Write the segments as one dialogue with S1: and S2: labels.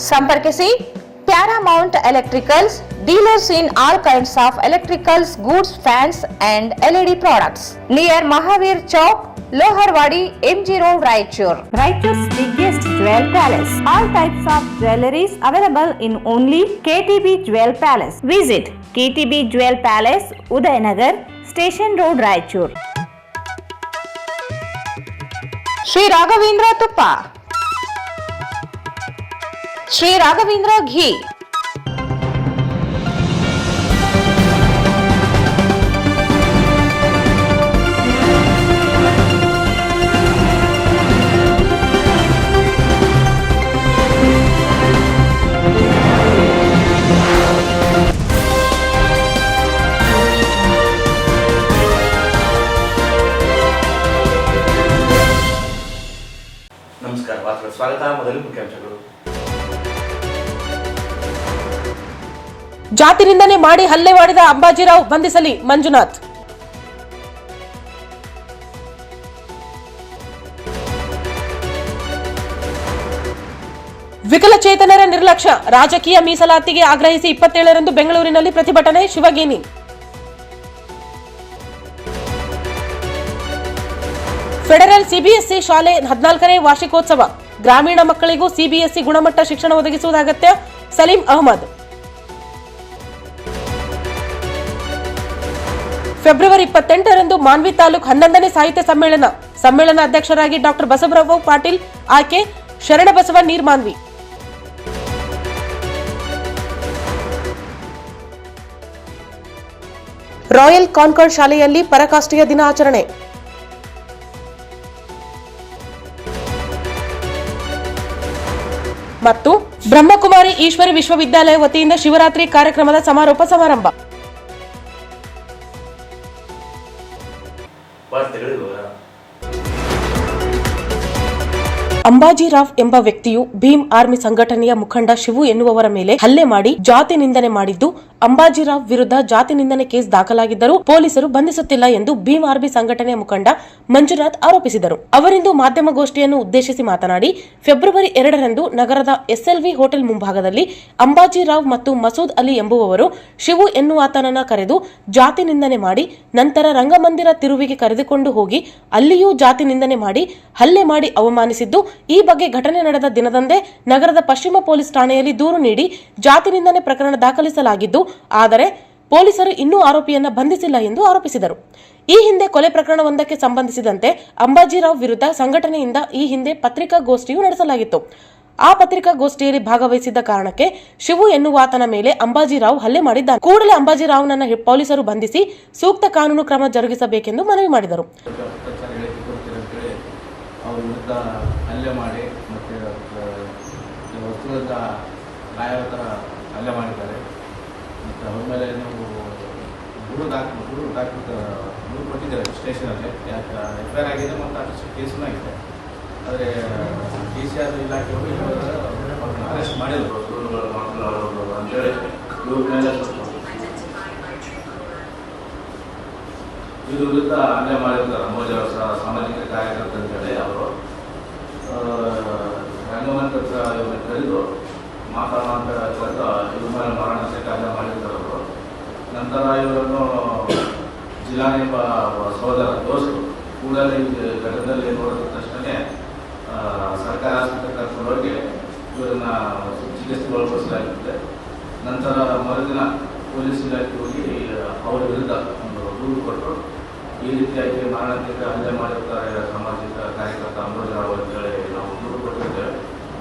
S1: ಸಂಪರ್ಕಿಸಿ Paramount Electricals, dealers in all kinds of electricals, goods, fans and LED products. Near Mahavir Chowk, Loharwadi, MG Road, Raichur. Raichur's biggest jewel palace. All types of jewelries available in only KTB Jewel Palace. Visit KTB Jewel Palace, Udayanagar, Station Road, Raichur. Sri Raghavendra Tuppa, Sri Raghavendra Ghee,
S2: ನಮಸ್ಕಾರ ವಾರ್ತೆಗಳ ಸ್ವಾಗತ. ಮೊದಲು ಮುಖ್ಯಾಂಶಗಳು.
S3: ಜಾತಿ ನಿಂದನೆ ಮಾಡಿ ಹಲ್ಲೆ ಮಾಡಿದ ಅಂಬಾಜಿರಾವ್ ಬಂಧಿಸಲಿ ಮಂಜುನಾಥ್. ವಿಕಲಚೇತನರ ನಿರ್ಲಕ್ಷ್ಯ, ರಾಜಕೀಯ ಮೀಸಲಾತಿಗೆ ಆಗ್ರಹಿಸಿ 27ರಂದು ಬೆಂಗಳೂರಿನಲ್ಲಿ ಪ್ರತಿಭಟನೆ, ಶಿವಗೇನಿ. ಫೆಡರಲ್ ಸಿಬಿಎಸ್ಇ ಶಾಲೆ 14ನೇ ವಾರ್ಷಿಕೋತ್ಸವ, ಗ್ರಾಮೀಣ ಮಕ್ಕಳಿಗೂ ಸಿಬಿಎಸ್ಇ ಗುಣಮಟ್ಟ ಶಿಕ್ಷಣ ಒದಗಿಸುವುದಾಗತ್ಯ, ಸಲೀಂ ಅಹಮದ್. ಫೆಬ್ರವರಿ 28ರಂದು ಮಾನ್ವಿ ತಾಲೂಕು 11ನೇ ಸಾಹಿತ್ಯ ಸಮ್ಮೇಳನ ಅಧ್ಯಕ್ಷರಾಗಿ ಡಾಕ್ಟರ್ ಬಸವರಾವ್ ಪಾಟೀಲ್ ಆಯ್ಕೆ, ಶರಣಬಸವ ನೀರ್ಮಾನ್ವಿ. ರಾಯಲ್ ಕಾನ್ಕಾರ್ಡ್ ಶಾಲೆಯಲ್ಲಿ ಪರಾಕಾಷ್ಠೆಯ ದಿನ ಆಚರಣೆ. ಮತ್ತು ಬ್ರಹ್ಮಕುಮಾರಿ ಈಶ್ವರಿ ವಿಶ್ವವಿದ್ಯಾಲಯ ವತಿಯಿಂದ ಶಿವರಾತ್ರಿ ಕಾರ್ಯಕ್ರಮದ ಸಮಾರೋಪ ಸಮಾರಂಭ. ಅಂಬಾಜಿರಾವ್ ಎಂಬ ವ್ಯಕ್ತಿಯು ಭೀಮ್ ಆರ್ಮಿ ಸಂಘಟನೆಯ ಮುಖಂಡ ಶಿವು ಎನ್ನುವವರ ಮೇಲೆ ಹಲ್ಲೆ ಮಾಡಿ ಜಾತಿ ನಿಂದನೆ ಮಾಡಿದ್ದು, ಅಂಬಾಜಿರಾವ್ ವಿರುದ್ಧ ಜಾತಿ ನಿಂದನೆ ಕೇಸ್ ದಾಖಲಾಗಿದ್ದರೂ ಪೊಲೀಸರು ಬಂಧಿಸುತ್ತಿಲ್ಲ ಎಂದು ಭೀಮ್ ಆರ್ಮಿ ಸಂಘಟನೆಯ ಮುಖಂಡ ಮಂಜುನಾಥ್ ಆರೋಪಿಸಿದರು. ಅವರಿಂದು ಮಾಧ್ಯಮಗೋಷ್ಠಿಯನ್ನು ಉದ್ದೇಶಿಸಿ ಮಾತನಾಡಿ, ಫೆಬ್ರವರಿ 2ರಂದು ನಗರದ ಎಸ್ಎಲ್ವಿ ಹೋಟೆಲ್ ಮುಂಭಾಗದಲ್ಲಿ ಅಂಬಾಜಿರಾವ್ ಮತ್ತು ಮಸೂದ್ ಅಲಿ ಎಂಬುವವರು ಶಿವು ಎನ್ನುವಾತನನ್ನ ಕರೆದು ಜಾತಿ ನಿಂದನೆ ಮಾಡಿ, ನಂತರ ರಂಗಮಂದಿರ ತಿರುವಿಗೆ ಕರೆದುಕೊಂಡು ಹೋಗಿ ಅಲ್ಲಿಯೂ ಜಾತಿ ನಿಂದನೆ ಮಾಡಿ ಹಲ್ಲೆ ಮಾಡಿ ಅವಮಾನಿಸಿದ್ದು, ಈ ಬಗ್ಗೆ ಘಟನೆ ನಡೆದ ದಿನದಂದೇ ನಗರದ ಪಶ್ಚಿಮ ಪೊಲೀಸ್ ಠಾಣೆಯಲ್ಲಿ ದೂರು ನೀಡಿ ಜಾತಿ ನಿಂದನೆ ಪ್ರಕರಣ ದಾಖಲಿಸಲಾಗಿದ್ದು, ಆದರೆ ಪೊಲೀಸರು ಇನ್ನೂ ಆರೋಪಿಯನ್ನ ಬಂಧಿಸಿಲ್ಲ ಎಂದು ಆರೋಪಿಸಿದರು. ಈ ಹಿಂದೆ ಕೊಲೆ ಪ್ರಕರಣವೊಂದಕ್ಕೆ ಸಂಬಂಧಿಸಿದಂತೆ ಅಂಬಾಜಿರಾವ್ ವಿರುದ್ಧ ಸಂಘಟನೆಯಿಂದ ಈ ಹಿಂದೆ ಪತ್ರಿಕಾಗೋಷ್ಠಿಯು ನಡೆಸಲಾಗಿತ್ತು. ಆ ಪತ್ರಿಕಾಗೋಷ್ಠಿಯಲ್ಲಿ ಭಾಗವಹಿಸಿದ್ದ ಕಾರಣಕ್ಕೆ ಶಿವು ಎನ್ನುವಾತನ ಮೇಲೆ ಅಂಬಾಜಿರಾವ್ ಹಲ್ಲೆ ಮಾಡಿದ್ದಾನೆ. ಕೂಡಲೇ ಅಂಬಾಜಿರಾವ್ನನ್ನ ಪೊಲೀಸರು ಬಂಧಿಸಿ ಸೂಕ್ತ ಕಾನೂನು ಕ್ರಮ ಜರುಗಿಸಬೇಕೆಂದು ಮನವಿ ಮಾಡಿದರು.
S4: ಹಲ್ಲೆ ಮಾಡಿ ಮತ್ತು ವಸ್ತುಗಳಿಂದ ಗಾಯದ ಥರ ಹಲ್ಲೆ ಮಾಡಿದ್ದಾರೆ. ಮತ್ತು ಅವ್ರ ಮೇಲೆ ನಾವು ದೂರು ಕೊಟ್ಟಿದ್ದಾರೆ ಸ್ಟೇಷನಲ್ಲಿ. ಯಾಕೆ ಎಫ್ಐಆರ್ ಆಗಿದೆ ಮತ್ತು ಅಷ್ಟು ಕೇಸೂ ಆಗಿದೆ. ಆದರೆ DCR ಇಲಾಖೆಯವರು ಅವ್ರನ್ನ ಅರೆಸ್ಟ್ ಮಾಡಿದರು ಅಂತೇಳಿ ಇವ್ರ ಮೇಲೆ ಇದ್ರ ವಿರುದ್ಧ ಹಲ್ಲೆ ಮಾಡಿರ್ತಾರೆ. ಮೋಜ ಸಾಮಾಜಿಕ ಕಾರ್ಯಕರ್ತ ಅಂತೇಳಿ ಅವರು ರಂಗಮಂತ್ರ ಇವ್ರನ್ನ ಕರೆದು ಮಾತಾಡೋಣ ಅಂತ ಕರೆದು ಇವ್ರ ಮೇಲೆ ಮಾರಣಾಂತಿಕ ಹಲ್ಲೆ ಮಾಡಿರ್ತಾರೆ ಅವರು. ನಂತರ ಇವರನ್ನು ಜಿಲ್ಲಾನಿ ಸಹೋದರ ದೋಸ್ತರು ಕೂಡಲೇ ಘಟನೆಯಲ್ಲಿ ನೋಡಿದ ತಕ್ಷಣ ಸರ್ಕಾರಿ ಆಸ್ಪತ್ರೆಗೆ ಕರ್ಕೊಂಡು ಹೋಗಿ ಇವರನ್ನ ಚಿಕಿತ್ಸೆಗೆ ಒಳಪಡಿಸಲಾಗಿರುತ್ತೆ. ನಂತರ ಮರುದಿನ ಪೊಲೀಸ್ ಇಲಾಖೆ ಹೋಗಿ ಅವರ ವಿರುದ್ಧ ಒಂದು ದೂರು ಕೊಟ್ಟರು. ಈ ರೀತಿಯಾಗಿ ಮಾರಣಾಂತಿಕ ಹಲ್ಲೆ ಮಾಡಿರ್ತಾರೆ ಸಾಮಾಜಿಕ ಕಾರ್ಯಕರ್ತ ಅಂಬಾಜಿರಾವ್ ಅಂತೇಳಿ ನಾವು ದೂರು ಕೊಟ್ಟಿರ್ತೇವೆ.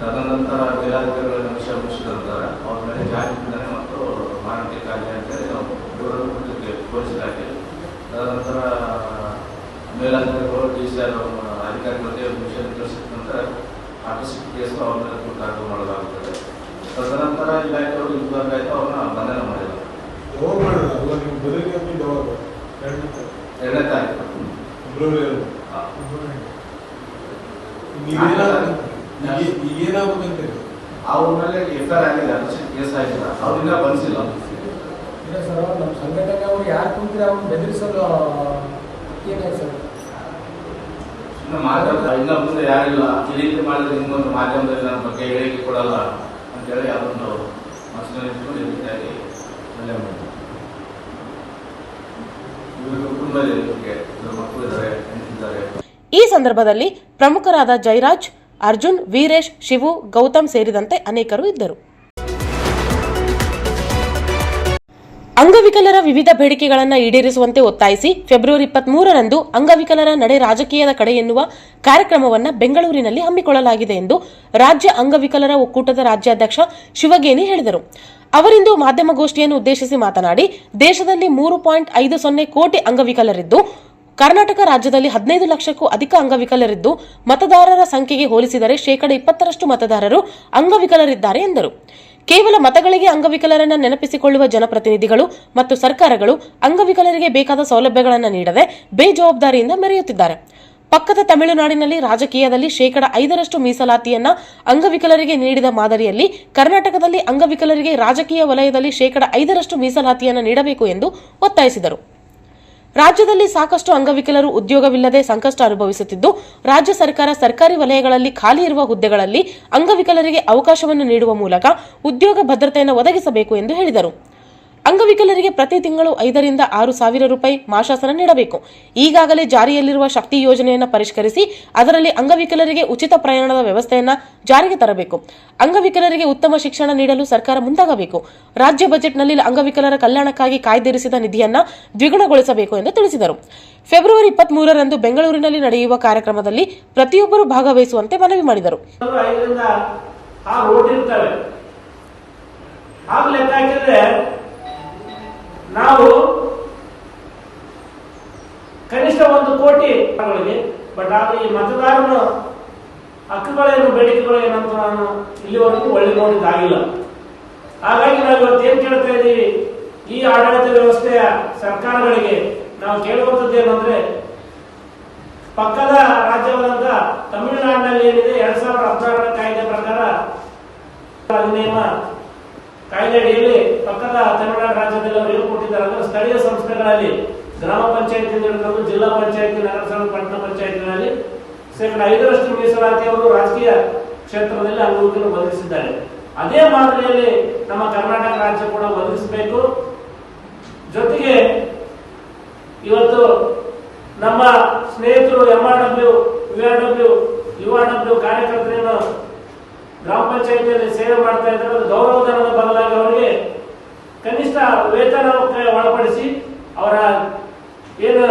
S4: ತದನಂತರ ಜಿಲ್ಲಾಧಿಕಾರಿಗಳ ವಿಷಯ ಮುಗಿಸಿದ ನಂತರ ಅವ್ರ ಮೇಲೆ ಜಾತಿ ನಿಂದನೆ ಮತ್ತು ಮಾರಣಾಂತಿಕ ಹಲ್ಲೆ ಅಂತೇಳಿ ನಾವು ದೂರ ಕೊಟ್ಟಿರ್ತೇವೆ ಪೊಲೀಸ್ ಇಲಾಖೆ. ತದನಂತರ ಮೇಲಾಧಿಕಾರಿಗಳು DCR ಅಧಿಕಾರಿಗಳಿಗೆ ವಿಷಯ ತಿಳಿಸಿದ ನಂತರ ಆಟೋಸಿಕ್ ಕೇಸ್ ಅವ್ರ ಮೇಲೆ ದಾಖಲು ಮಾಡಲಾಗುತ್ತದೆ. ತದನಂತರ ಇಲಾಖೆಯವರು ಇದ್ದಾಗಾಯ್ತು ಅವ್ರನ್ನ ಬಂಧನ ಮಾಡಿದ್ದಾರೆ. 2ನೇ ತಾರೀಕು ಅವ್ರ ಮೇಲೆ ಎಫ್ಐಆರ್ ಆಗಿದೆ, ಆಟೋಸಿಕ್ ಕೇಸ್ ಆಗಿದೆ. ಅವ್ರನ್ನ ಬಂಧಿಸಿಲ್ಲ.
S5: ಸರ್ ನಮ್ಮ ಸಂಘಟನೆ ಅವ್ರು ಯಾರು ಕುಂತ್ರೆ ಅವ್ರು ಬೆದರಿಸಲು ಏನಾಯ್ತು ಸರ್?
S4: ಮಾಧ್ಯಮ ಇನ್ನ ಮುಂದೆ ಯಾರಿಲ್ಲ, ಈ ರೀತಿ ಮಾಡಿದ್ರೆ ನಿಮ್ಗೊಂದು ಮಾಧ್ಯಮದಲ್ಲಿ ನನ್ನ ಬಗ್ಗೆ ಹೇಳಿಕೆ ಕೊಡಲ್ಲ ಅಂತೇಳಿ ಅದೊಂದು ಮನಸ್ಸಿನಲ್ಲಿ ಇಟ್ಕೊಂಡು ಈ ರೀತಿಯಾಗಿ ಹಲ್ಲೆ ಮಾಡಿದ್ರು. ಇವ್ರ ಕುಟುಂಬದಲ್ಲಿ ಇವ್ರ ಮಕ್ಕಳು ಇದ್ದಾರೆ, ಹೆಂಡತಿದ್ದಾರೆ.
S3: ಈ ಸಂದರ್ಭದಲ್ಲಿ ಪ್ರಮುಖರಾದ ಜಯರಾಜ್, ಅರ್ಜುನ್, ವೀರೇಶ್, ಶಿವು, ಗೌತಮ್ ಸೇರಿದಂತೆ ಅನೇಕರು ಇದ್ದರು. ಅಂಗವಿಕಲರ ವಿವಿಧ ಬೇಡಿಕೆಗಳನ್ನು ಈಡೇರಿಸುವಂತೆ ಒತ್ತಾಯಿಸಿ ಫೆಬ್ರವರಿ 23ರಂದು ಅಂಗವಿಕಲರ ನಡೆ ರಾಜಕೀಯದ ಕಡೆ ಎನ್ನುವ ಕಾರ್ಯಕ್ರಮವನ್ನು ಬೆಂಗಳೂರಿನಲ್ಲಿ ಹಮ್ಮಿಕೊಳ್ಳಲಾಗಿದೆ ಎಂದು ರಾಜ್ಯ ಅಂಗವಿಕಲರ ಒಕ್ಕೂಟದ ರಾಜ್ಯಾಧ್ಯಕ್ಷ ಶಿವಗೇನಿ ಹೇಳಿದರು. ಅವರಿಂದು ಮಾಧ್ಯಮಗೋಷ್ಠಿಯನ್ನು ಉದ್ದೇಶಿಸಿ ಮಾತನಾಡಿ, ದೇಶದಲ್ಲಿ 3.50 ಕೋಟಿ ಅಂಗವಿಕಲರಿದ್ದು ಕರ್ನಾಟಕ ರಾಜ್ಯದಲ್ಲಿ 15 ಲಕ್ಷಕ್ಕೂ ಅಧಿಕ ಅಂಗವಿಕಲರಿದ್ದು ಮತದಾರರ ಸಂಖ್ಯೆಗೆ ಹೋಲಿಸಿದರೆ 20% ಮತದಾರರು ಅಂಗವಿಕಲರಿದ್ದಾರೆ ಎಂದರು. ಕೇವಲ ಮತಗಳಿಗೆ ಅಂಗವಿಕಲರನ್ನು ನೆನಪಿಸಿಕೊಳ್ಳುವ ಜನಪ್ರತಿನಿಧಿಗಳು ಮತ್ತು ಸರ್ಕಾರಗಳು ಅಂಗವಿಕಲರಿಗೆ ಬೇಕಾದ ಸೌಲಭ್ಯಗಳನ್ನು ನೀಡದೆ ಬೇಜವಾಬ್ದಾರಿಯಿಂದ ಮೆರೆಯುತ್ತಿದ್ದಾರೆ. ಪಕ್ಕದ ತಮಿಳುನಾಡಿನಲ್ಲಿ ರಾಜಕೀಯದಲ್ಲಿ 5% ಮೀಸಲಾತಿಯನ್ನ ಅಂಗವಿಕಲರಿಗೆ ನೀಡಿದ ಮಾದರಿಯಲ್ಲಿ ಕರ್ನಾಟಕದಲ್ಲಿ ಅಂಗವಿಕಲರಿಗೆ ರಾಜಕೀಯ ವಲಯದಲ್ಲಿ 5% ಮೀಸಲಾತಿಯನ್ನು ನೀಡಬೇಕು ಎಂದು ಒತ್ತಾಯಿಸಿದರು. ರಾಜ್ಯದಲ್ಲಿ ಸಾಕಷ್ಟು ಅಂಗವಿಕಲರು ಉದ್ಯೋಗವಿಲ್ಲದೆ ಸಂಕಷ್ಟ ಅನುಭವಿಸುತ್ತಿದ್ದು, ರಾಜ್ಯ ಸರ್ಕಾರ ಸರ್ಕಾರಿ ವಲಯಗಳಲ್ಲಿ ಖಾಲಿ ಇರುವ ಹುದ್ದೆಗಳಲ್ಲಿ ಅಂಗವಿಕಲರಿಗೆ ಅವಕಾಶವನ್ನು ನೀಡುವ ಮೂಲಕ ಉದ್ಯೋಗ ಭದ್ರತೆಯನ್ನು ಒದಗಿಸಬೇಕು ಎಂದು ಹೇಳಿದರು. ಅಂಗವಿಕಲರಿಗೆ ಪ್ರತಿ ತಿಂಗಳು 5 ರಿಂದ 6 ಸಾವಿರ ರೂಪಾಯಿ ಮಾಶಾಸನ ನೀಡಬೇಕು. ಈಗಾಗಲೇ ಜಾರಿಯಲ್ಲಿರುವ ಶಕ್ತಿ ಯೋಜನೆಯನ್ನು ಪರಿಷ್ಕರಿಸಿ ಅದರಲ್ಲಿ ಅಂಗವಿಕಲರಿಗೆ ಉಚಿತ ಪ್ರಯಾಣದ ವ್ಯವಸ್ಥೆಯನ್ನು ಜಾರಿಗೆ ತರಬೇಕು. ಅಂಗವಿಕಲರಿಗೆ ಉತ್ತಮ ಶಿಕ್ಷಣ ನೀಡಲು ಸರ್ಕಾರ ಮುಂದಾಗಬೇಕು. ರಾಜ್ಯ ಬಜೆಟ್ನಲ್ಲಿ ಅಂಗವಿಕಲರ ಕಲ್ಯಾಣಕ್ಕಾಗಿ ಕಾಯ್ದಿರಿಸಿದ ನಿಧಿಯನ್ನು ದ್ವಿಗುಣಗೊಳಿಸಬೇಕು ಎಂದು ತಿಳಿಸಿದರು. ಫೆಬ್ರವರಿ 23ರಂದು ಬೆಂಗಳೂರಿನಲ್ಲಿ ನಡೆಯುವ ಕಾರ್ಯಕ್ರಮದಲ್ಲಿ ಪ್ರತಿಯೊಬ್ಬರು ಭಾಗವಹಿಸುವಂತೆ ಮನವಿ ಮಾಡಿದರು.
S5: ನಾವು ಕನಿಷ್ಠ 1 ಕೋಟಿ ಬಟ್ ಆದ್ರೆ ಈ ಮತದಾರನ ಹಕ್ಕುಗಳೇನು ಬೇಡಿಕೆಗಳು ಏನಂತ ನಾನು ಇಲ್ಲಿವರೆಗೂ ಒಳ್ಳೆ ನೋಡಿದ್ದಾಗಿಲ್ಲ. ಹಾಗಾಗಿ ನಾವು ಇವತ್ತು ಏನ್ ಕೇಳ್ತಾ ಇದ್ದೀವಿ, ಈ ಆಡಳಿತ ವ್ಯವಸ್ಥೆಯ ಸರ್ಕಾರಗಳಿಗೆ ನಾವು ಕೇಳುವಂಥದ್ದು ಏನಂದ್ರೆ, ಪಕ್ಕದ ರಾಜ್ಯವಾದಂತ ತಮಿಳುನಾಡಿನಲ್ಲಿ ಏನಿದೆ 2016ರ ಕಾಯ್ದೆ ಪ್ರಕಾರ ಅಧಿನಿಯಮ ಕಾಯ್ದೆ ಅಡಿಯಲ್ಲಿ ಪಕ್ಕದ ತಮಿಳುನಾಡು ರಾಜ್ಯದಲ್ಲಿ ಅವರು ಏನು ಕೊಟ್ಟಿದ್ದಾರೆ ಅಂದ್ರೆ, ಸ್ಥಳೀಯ ಸಂಸ್ಥೆಗಳಲ್ಲಿ ಗ್ರಾಮ ಪಂಚಾಯತಿಯಿಂದ ಹಿಡಿದು ಜಿಲ್ಲಾ ಪಂಚಾಯತಿ, ನಗರಸಭೆ, ಪಟ್ಟಣ ಪಂಚಾಯತಿಗಳಲ್ಲಿ 5% ಮೀಸಲಾತಿ ಅವರು ರಾಜಕೀಯ ಕ್ಷೇತ್ರದಲ್ಲಿ ಅಂಗವಿಕಲರು ಒದಗಿಸಿದ್ದಾರೆ. ಅದೇ ಮಾದರಿಯಲ್ಲಿ ನಮ್ಮ ಕರ್ನಾಟಕ ರಾಜ್ಯ ಕೂಡ ಒದಗಿಸಬೇಕು. ಜೊತೆಗೆ ಇವತ್ತು ನಮ್ಮ ಸ್ನೇಹಿತರು MRW, URW, URW ಕಾರ್ಯಕರ್ತರೇನು ಗ್ರಾಮ ಪಂಚಾಯತಿಯಲ್ಲಿ ಸೇವೆ ಮಾಡ್ತಾ ಇದ್ದಾರೆ, ಗೌರವಧನದ ಬದಲಾಗಿ ಅವರಿಗೆ ಕನಿಷ್ಠ ವೇತನಕ್ಕೆ ಒಳಪಡಿಸಿ ಅವರ ಏನು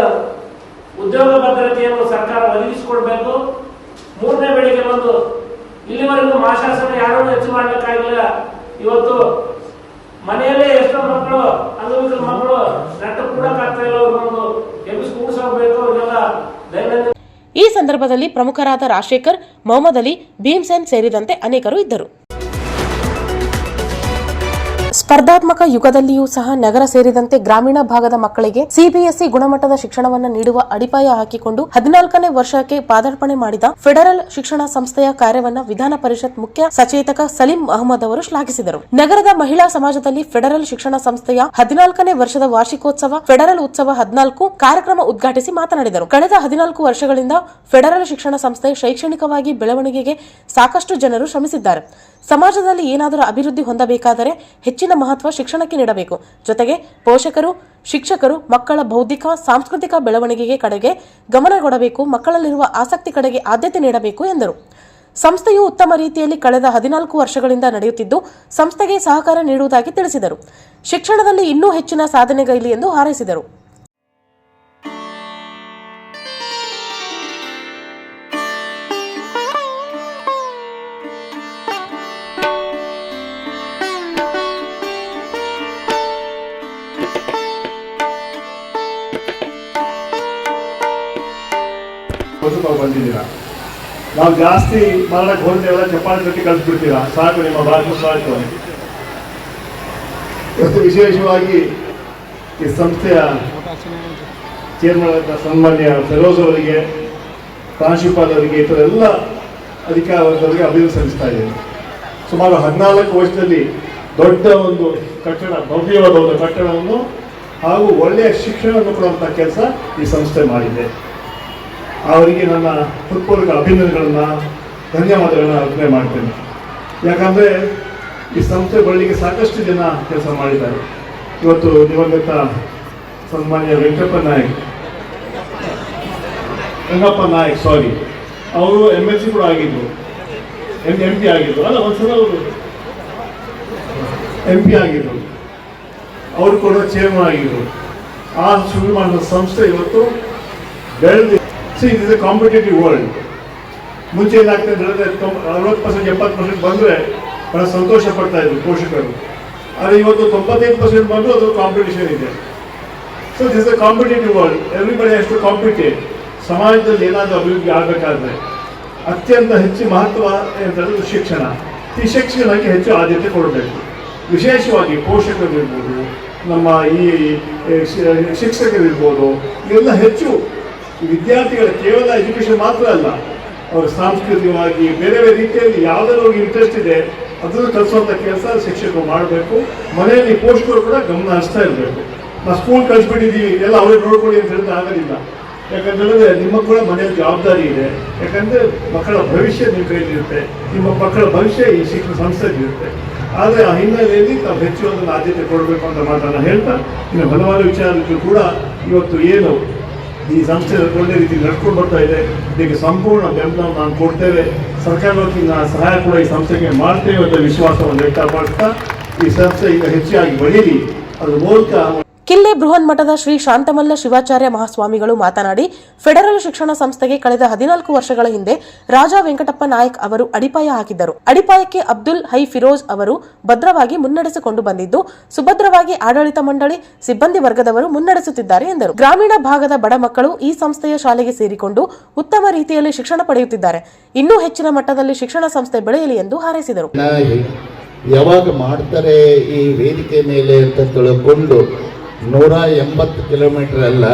S5: ಉದ್ಯೋಗ ಭದ್ರತೆಯನ್ನು ಸರ್ಕಾರ ಒದಗಿಸಿಕೊಡ್ಬೇಕು. 3ನೇ ಬೇಡಿಕೆ ಬಂದು, ಇಲ್ಲಿವರೆಗೂ ಮಾಶಾಸನ ಯಾರೂ ಹೆಚ್ಚು ಮಾಡಲಿಕ್ಕಾಗಿಲ್ಲ. ಇವತ್ತು ಮನೆಯಲ್ಲೇ ಎಷ್ಟೋ ಮಕ್ಕಳು ಅಂಗವಿಕಲ ಮಕ್ಕಳು ನೆಟ್ಟ ಕೂಡಕ್ಕಾಗ್ತಾ ಇಲ್ಲ, ಅವ್ರಿಗೊಂದು ಎಬ್ಬಿಸಿ ಕೂಡಿಸಬೇಕು. ಅವರಿಗೆಲ್ಲ ದೈನಂದಿನ.
S3: ಈ ಸಂದರ್ಭದಲ್ಲಿ ಪ್ರಮುಖರಾದ ರಾಜಶೇಖರ್, ಮೊಹಮ್ಮದ್ ಅಲಿ, ಭೀಮ್ಸೇನ್ ಸೇರಿದಂತೆ ಅನೇಕರು ಇದ್ದರು. ಸ್ಪರ್ಧಾತ್ಮಕ ಯುಗದಲ್ಲಿಯೂ ಸಹ ನಗರ ಸೇರಿದಂತೆ ಗ್ರಾಮೀಣ ಭಾಗದ ಮಕ್ಕಳಿಗೆ ಸಿಬಿಎಸ್ಇ ಗುಣಮಟ್ಟದ ಶಿಕ್ಷಣವನ್ನು ನೀಡುವ ಅಡಿಪಾಯ ಹಾಕಿಕೊಂಡು 14ನೇ ವರ್ಷಕ್ಕೆ ಪಾದಾರ್ಪಣೆ ಮಾಡಿದ ಫೆಡರಲ್ ಶಿಕ್ಷಣ ಸಂಸ್ಥೆಯ ಕಾರ್ಯವನ್ನು ವಿಧಾನ ಪರಿಷತ್ ಮುಖ್ಯ ಸಚೇತಕ ಸಲೀಂ ಅಹಮದ್ ಅವರು ಶ್ಲಾಘಿಸಿದರು. ನಗರದ ಮಹಿಳಾ ಸಮಾಜದಲ್ಲಿ ಫೆಡರಲ್ ಶಿಕ್ಷಣ ಸಂಸ್ಥೆಯ 14ನೇ ವರ್ಷದ ವಾರ್ಷಿಕೋತ್ಸವ ಫೆಡರಲ್ ಉತ್ಸವ 14 ಕಾರ್ಯಕ್ರಮ ಉದ್ಘಾಟಿಸಿ ಮಾತನಾಡಿದರು. ಕಳೆದ 14 ವರ್ಷಗಳಿಂದ ಫೆಡರಲ್ ಶಿಕ್ಷಣ ಸಂಸ್ಥೆ ಶೈಕ್ಷಣಿಕವಾಗಿ ಬೆಳವಣಿಗೆಗೆ ಸಾಕಷ್ಟು ಜನರು ಶ್ರಮಿಸಿದ್ದಾರೆ. ಸಮಾಜದಲ್ಲಿ ಏನಾದರೂ ಅಭಿವೃದ್ಧಿ ಹೊಂದಬೇಕಾದರೆ ಹೆಚ್ಚಿನ ಮಹತ್ವ ಶಿಕ್ಷಣಕ್ಕೆ ನೀಡಬೇಕು. ಜೊತೆಗೆ ಪೋಷಕರು, ಶಿಕ್ಷಕರು ಮಕ್ಕಳ ಬೌದ್ಧಿಕ, ಸಾಂಸ್ಕೃತಿಕ ಬೆಳವಣಿಗೆಗೆ ಕಡೆಗೆ ಗಮನ ಕೊಡಬೇಕು. ಮಕ್ಕಳಲ್ಲಿರುವ ಆಸಕ್ತಿ ಕಡೆಗೆ ಆದ್ಯತೆ ನೀಡಬೇಕು ಎಂದರು. ಸಂಸ್ಥೆಯು ಉತ್ತಮ ರೀತಿಯಲ್ಲಿ ಕಳೆದ 14 ವರ್ಷಗಳಿಂದ ನಡೆಯುತ್ತಿದ್ದು ಸಂಸ್ಥೆಗೆ ಸಹಕಾರ ನೀಡುವುದಾಗಿ ತಿಳಿಸಿದರು. ಶಿಕ್ಷಣದಲ್ಲಿ ಇನ್ನೂ ಹೆಚ್ಚಿನ ಸಾಧನೆಗೈಲಿ ಎಂದು ಹಾರೈಸಿದರು.
S6: ಬಂದಿದ್ದೀರಾ, ನಾವು ಜಾಸ್ತಿ ಮಾಡಕ್ಕೆ ಹೋಗ್ತೇವಲ್ಲ, ಚಪ್ಪಾಳೆ ಕಟ್ಟಿ ಕಳಿಸ್ಬಿಡ್ತೀರಾ, ಸಾಕು ನಿಮ್ಮ ಭಾಷೆ ಸಾಕು. ಇವತ್ತು ವಿಶೇಷವಾಗಿ ಈ ಸಂಸ್ಥೆಯ ಚೇರ್ಮನ್ ಸನ್ಮಾನ್ಯ ಫೆರೋಜ್ ಅವರಿಗೆ, ಪ್ರಾಂಶುಪಾಲ್ ಅವರಿಗೆ, ಇತರ ಎಲ್ಲ ಅಧಿಕಾರಿಗಳಿಗೆ ಅಭಿನಂದನೆ ಸಲ್ಲಿಸ್ತಾ ಇದ್ದೇನೆ. ಸುಮಾರು 14 ವರ್ಷದಲ್ಲಿ ದೊಡ್ಡ ಒಂದು ಕಟ್ಟಡ, ಭವ್ಯವಾದ ಒಂದು ಕಟ್ಟಡವನ್ನು ಹಾಗೂ ಒಳ್ಳೆಯ ಶಿಕ್ಷಣವನ್ನು ಕೊಡುವಂಥ ಕೆಲಸ ಈ ಸಂಸ್ಥೆ ಮಾಡಿದೆ. ಅವರಿಗೆ ನನ್ನ ಹೃತ್ಪೂರ್ವಕ ಅಭಿನಂದನೆಗಳನ್ನು ಧನ್ಯವಾದಗಳನ್ನು ಅರ್ಪಣೆ ಮಾಡ್ತೇನೆ. ಯಾಕಂದರೆ ಈ ಸಂಸ್ಥೆ ಬರಲಿಕ್ಕೆ ಸಾಕಷ್ಟು ಜನ ಕೆಲಸ ಮಾಡಿದ್ದಾರೆ. ಇವತ್ತು ದಿವಂಗತ ಸನ್ಮಾನ್ಯ ರಂಗಪ್ಪ ನಾಯಕ್ ಅವರು MLC ಕೂಡ ಆಗಿದ್ರು, MP ಆಗಿದ್ರು, ಅಲ್ಲ ಒಂದ್ಸಲ ಅವರು MP ಆಗಿದ್ರು, ಅವರು ಕೂಡ ಚೇರ್ಮನ್ ಆಗಿದ್ರು. ಆ ಶುರು ಮಾಡಿದ ಸಂಸ್ಥೆ ಇವತ್ತು ಬೆಳೆದು it is A competitive world. ಮುಂಚೆ ಏನಾಗ್ತದೆ ಹೇಳಿದ್ರೆ 60% 70% ಬಂದರೆ ಬಹಳ ಸಂತೋಷ ಪಡ್ತಾ ಇದ್ರು ಪೋಷಕರು. ಆದರೆ ಇವತ್ತು 95% ಬಂದರೂ ಅದು ಕಾಂಪಿಟೇಷನ್ ಇದೆ. So this a competitive world, everybody has to compete. ಸಮಾಜದಲ್ಲಿ ಏನಾದರೂ ಅಭಿವೃದ್ಧಿ ಆಗಬೇಕಾದ್ರೆ ಅತ್ಯಂತ ಹೆಚ್ಚು ಮಹತ್ವ ಅಂತ ಹೇಳಿದ್ರೆ ಶಿಕ್ಷಣ. ಈ ಶಿಕ್ಷಣಕ್ಕೆ ಹೆಚ್ಚು ಆದ್ಯತೆ ಕೊಡಬೇಕು. ವಿಶೇಷವಾಗಿ ಪೋಷಕರಿರ್ಬೋದು, ನಮ್ಮ ಈ ಶಿಕ್ಷಕರಿರ್ಬೋದು, ಇವೆಲ್ಲ ಹೆಚ್ಚು ವಿದ್ಯಾರ್ಥಿಗಳ ಕೇವಲ ಎಜುಕೇಷನ್ ಮಾತ್ರ ಅಲ್ಲ, ಅವರು ಸಾಂಸ್ಕೃತಿಕವಾಗಿ ಬೇರೆ ಬೇರೆ ರೀತಿಯಲ್ಲಿ ಯಾವುದಾದ್ರು ಇಂಟ್ರೆಸ್ಟ್ ಇದೆ ಅದನ್ನು ಕಲಿಸುವಂಥ ಕೆಲಸ ಶಿಕ್ಷಕರು ಮಾಡಬೇಕು. ಮನೆಯಲ್ಲಿ ಪೋಷಕರು ಕೂಡ ಗಮನ ಹರಿಸ್ತಾ ಇರಬೇಕು. ನಾವು ಸ್ಕೂಲ್ ಕಳಿಸ್ಬಿಟ್ಟಿದ್ದೀವಿ ಎಲ್ಲ ಅವರೇ ನೋಡ್ಕೊಳ್ಳಿ ಅಂತ ಹೇಳಿದ್ರೆ ಆಗೋದಿಲ್ಲ. ಯಾಕಂತೇಳಿದ್ರೆ ನಿಮ್ಮ ಕೂಡ ಮನೆಯಲ್ಲಿ ಜವಾಬ್ದಾರಿ ಇದೆ. ಯಾಕಂದರೆ ಮಕ್ಕಳ ಭವಿಷ್ಯ ನಿಮ್ಮ ಕೈಲಿರುತ್ತೆ, ನಿಮ್ಮ ಮಕ್ಕಳ ಭವಿಷ್ಯ ಈ ಶಿಕ್ಷಣ ಸಂಸ್ಥೆಗಿರುತ್ತೆ. ಆದರೆ ಆ ಹಿನ್ನೆಲೆಯಲ್ಲಿ ನಾವು ಹೆಚ್ಚು ಒಂದು ಆದ್ಯತೆ ಕೊಡಬೇಕು ಅಂತ ಮಾತನ್ನು ಹೇಳ್ತಾ, ಇನ್ನು ಹಲವಾರು ವಿಚಾರಗಳು ಕೂಡ ಇವತ್ತು ಏನು ಈ ಸಂಸ್ಥೆ ಒಳ್ಳೆ ರೀತಿಯಲ್ಲಿ ನಡ್ಕೊಂಡು ಬರ್ತಾ ಇದೆ, ಇದಕ್ಕೆ ಸಂಪೂರ್ಣ ಬೆಂಬಲವನ್ನು ನಾನು ಕೊಡ್ತೇವೆ. ಸರ್ಕಾರ ವತಿಯಿಂದ ಸಹಾಯ ಕೂಡ ಈ ಸಂಸ್ಥೆಗೆ ಮಾಡ್ತೇವೆ ಅಂತ ವಿಶ್ವಾಸವನ್ನು ವ್ಯಕ್ತಪಡಿಸ್ತಾ ಈ ಸಂಸ್ಥೆ ಈಗ ಹೆಚ್ಚಾಗಿ ಬೆಳೀಲಿ. ಅದ್ರ ಮೂಲಕ
S3: ಕಿಲ್ಲೆ ಬೃಹನ್ಮಠದ ಶ್ರೀ ಶಾಂತಮಲ್ಲ ಶಿವಾಚಾರ್ಯ ಮಹಾಸ್ವಾಮಿಗಳು ಮಾತನಾಡಿ, ಫೆಡರಲ್ ಶಿಕ್ಷಣ ಸಂಸ್ಥೆಗೆ ಕಳೆದ 14 ವರ್ಷಗಳ ಹಿಂದೆ ರಾಜಾ ವೆಂಕಟಪ್ಪ ನಾಯಕ್ ಅವರು ಅಡಿಪಾಯ ಹಾಕಿದ್ದರು. ಅಡಿಪಾಯಕ್ಕೆ ಅಬ್ದುಲ್ ಹೈ ಫಿರೋಜ್ ಅವರು ಭದ್ರವಾಗಿ ಮುನ್ನಡೆಸಿಕೊಂಡು ಬಂದಿದ್ದು, ಸುಭದ್ರವಾಗಿ ಆಡಳಿತ ಮಂಡಳಿ ಸಿಬ್ಬಂದಿ ವರ್ಗದವರು ಮುನ್ನಡೆಸುತ್ತಿದ್ದಾರೆ ಎಂದರು. ಗ್ರಾಮೀಣ ಭಾಗದ ಬಡ ಮಕ್ಕಳು ಈ ಸಂಸ್ಥೆಯ ಶಾಲೆಗೆ ಸೇರಿಕೊಂಡು ಉತ್ತಮ ರೀತಿಯಲ್ಲಿ ಶಿಕ್ಷಣ ಪಡೆಯುತ್ತಿದ್ದಾರೆ. ಇನ್ನೂ ಹೆಚ್ಚಿನ ಮಟ್ಟದಲ್ಲಿ ಶಿಕ್ಷಣ ಸಂಸ್ಥೆ ಬೆಳೆಯಲಿ ಎಂದು ಹಾರೈಸಿದರು.
S7: ಯಾವಾಗ ಮಾಡ್ತಾರೆ ಈ ವೇದಿಕೆ ಮೇಲೆ ಅಂತ ತಿಳ್ಕೊಂಡು 180 ಕಿಲೋಮೀಟರ್ ಅಲ್ಲ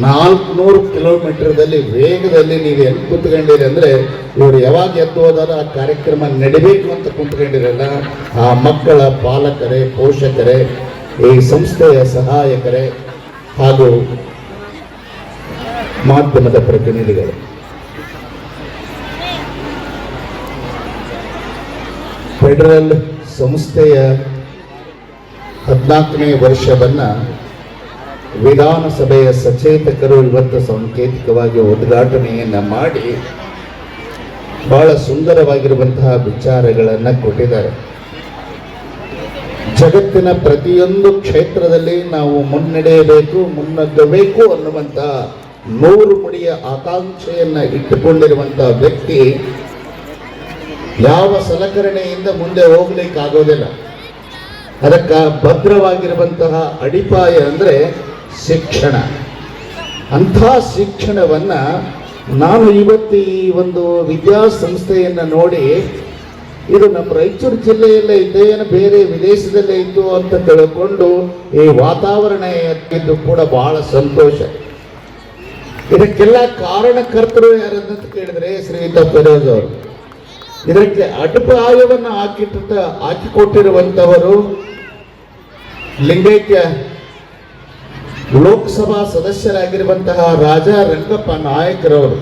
S7: 400 ಕಿಲೋಮೀಟರ್ದಲ್ಲಿ ವೇಗದಲ್ಲಿ ನೀವು ಎಲ್ಲಿ ಕುತ್ಕೊಂಡಿರಿ ಅಂದರೆ ಇವರು ಯಾವಾಗ ಎದ್ದು ಹೋದಾರ ಆ ಕಾರ್ಯಕ್ರಮ ನಡಿಬೇಕು ಅಂತ ಕುಂತ್ಕೊಂಡಿರಲ್ಲ. ಆ ಮಕ್ಕಳ ಪಾಲಕರೇ, ಪೋಷಕರೇ, ಈ ಸಂಸ್ಥೆಯ ಸಹಾಯಕರೇ ಹಾಗೂ ಮಾಧ್ಯಮದ ಪ್ರತಿನಿಧಿಗಳು. ಫೆಡರಲ್ ಸಂಸ್ಥೆಯ 14ನೇ ವರ್ಷವನ್ನು ವಿಧಾನಸಭೆಯ ಸಚೇತಕರು ಇವತ್ತು ಸಾಂಕೇತಿಕವಾಗಿ ಉದ್ಘಾಟನೆಯನ್ನು ಮಾಡಿ ಬಹಳ ಸುಂದರವಾಗಿರುವಂತಹ ವಿಚಾರಗಳನ್ನು ಕೊಟ್ಟಿದ್ದಾರೆ. ಜಗತ್ತಿನ ಪ್ರತಿಯೊಂದು ಕ್ಷೇತ್ರದಲ್ಲಿ ನಾವು ಮುನ್ನಡೆಯಬೇಕು, ಮುನ್ನಗ್ಗಬೇಕು ಅನ್ನುವಂತಹ 100 ಮುಡಿಯ ಆಕಾಂಕ್ಷೆಯನ್ನು ಇಟ್ಟುಕೊಂಡಿರುವಂತಹ ವ್ಯಕ್ತಿ ಯಾವ ಸಲಕರಣೆಯಿಂದ ಮುಂದೆ ಹೋಗ್ಲಿಕ್ಕಾಗೋದಿಲ್ಲ. ಅದಕ್ಕೆ ಭದ್ರವಾಗಿರುವಂತಹ ಅಡಿಪಾಯ ಅಂದರೆ ಶಿಕ್ಷಣ. ಅಂಥ ಶಿಕ್ಷಣವನ್ನು ನಾನು ಇವತ್ತು ಈ ಒಂದು ವಿದ್ಯಾಸಂಸ್ಥೆಯನ್ನು ನೋಡಿ, ಇದು ನಮ್ಮ ರಾಯಚೂರು ಜಿಲ್ಲೆಯಲ್ಲೇ ಇದ್ದೇ ಏನು ಬೇರೆ ವಿದೇಶದಲ್ಲೇ ಇದ್ದು ಅಂತ ತಿಳ್ಕೊಂಡು ಈ ವಾತಾವರಣ ಇದ್ದು ಕೂಡ ಬಹಳ ಸಂತೋಷ. ಇದಕ್ಕೆಲ್ಲ ಕಾರಣಕರ್ತರು ಯಾರಂತ ಕೇಳಿದ್ರೆ ಶ್ರೀಯುತ ಫಿರೋಜ್ ಅವರು. ಇದಕ್ಕೆ ಅಡಿಪಾಯವನ್ನು ಹಾಕಿಕೊಟ್ಟಿರುವಂಥವರು ಲಿಂಗೈಕ್ಯ ಲೋಕಸಭಾ ಸದಸ್ಯರಾಗಿರುವಂತಹ ರಾಜಾ ರಂಗಪ್ಪ ನಾಯಕರವರು.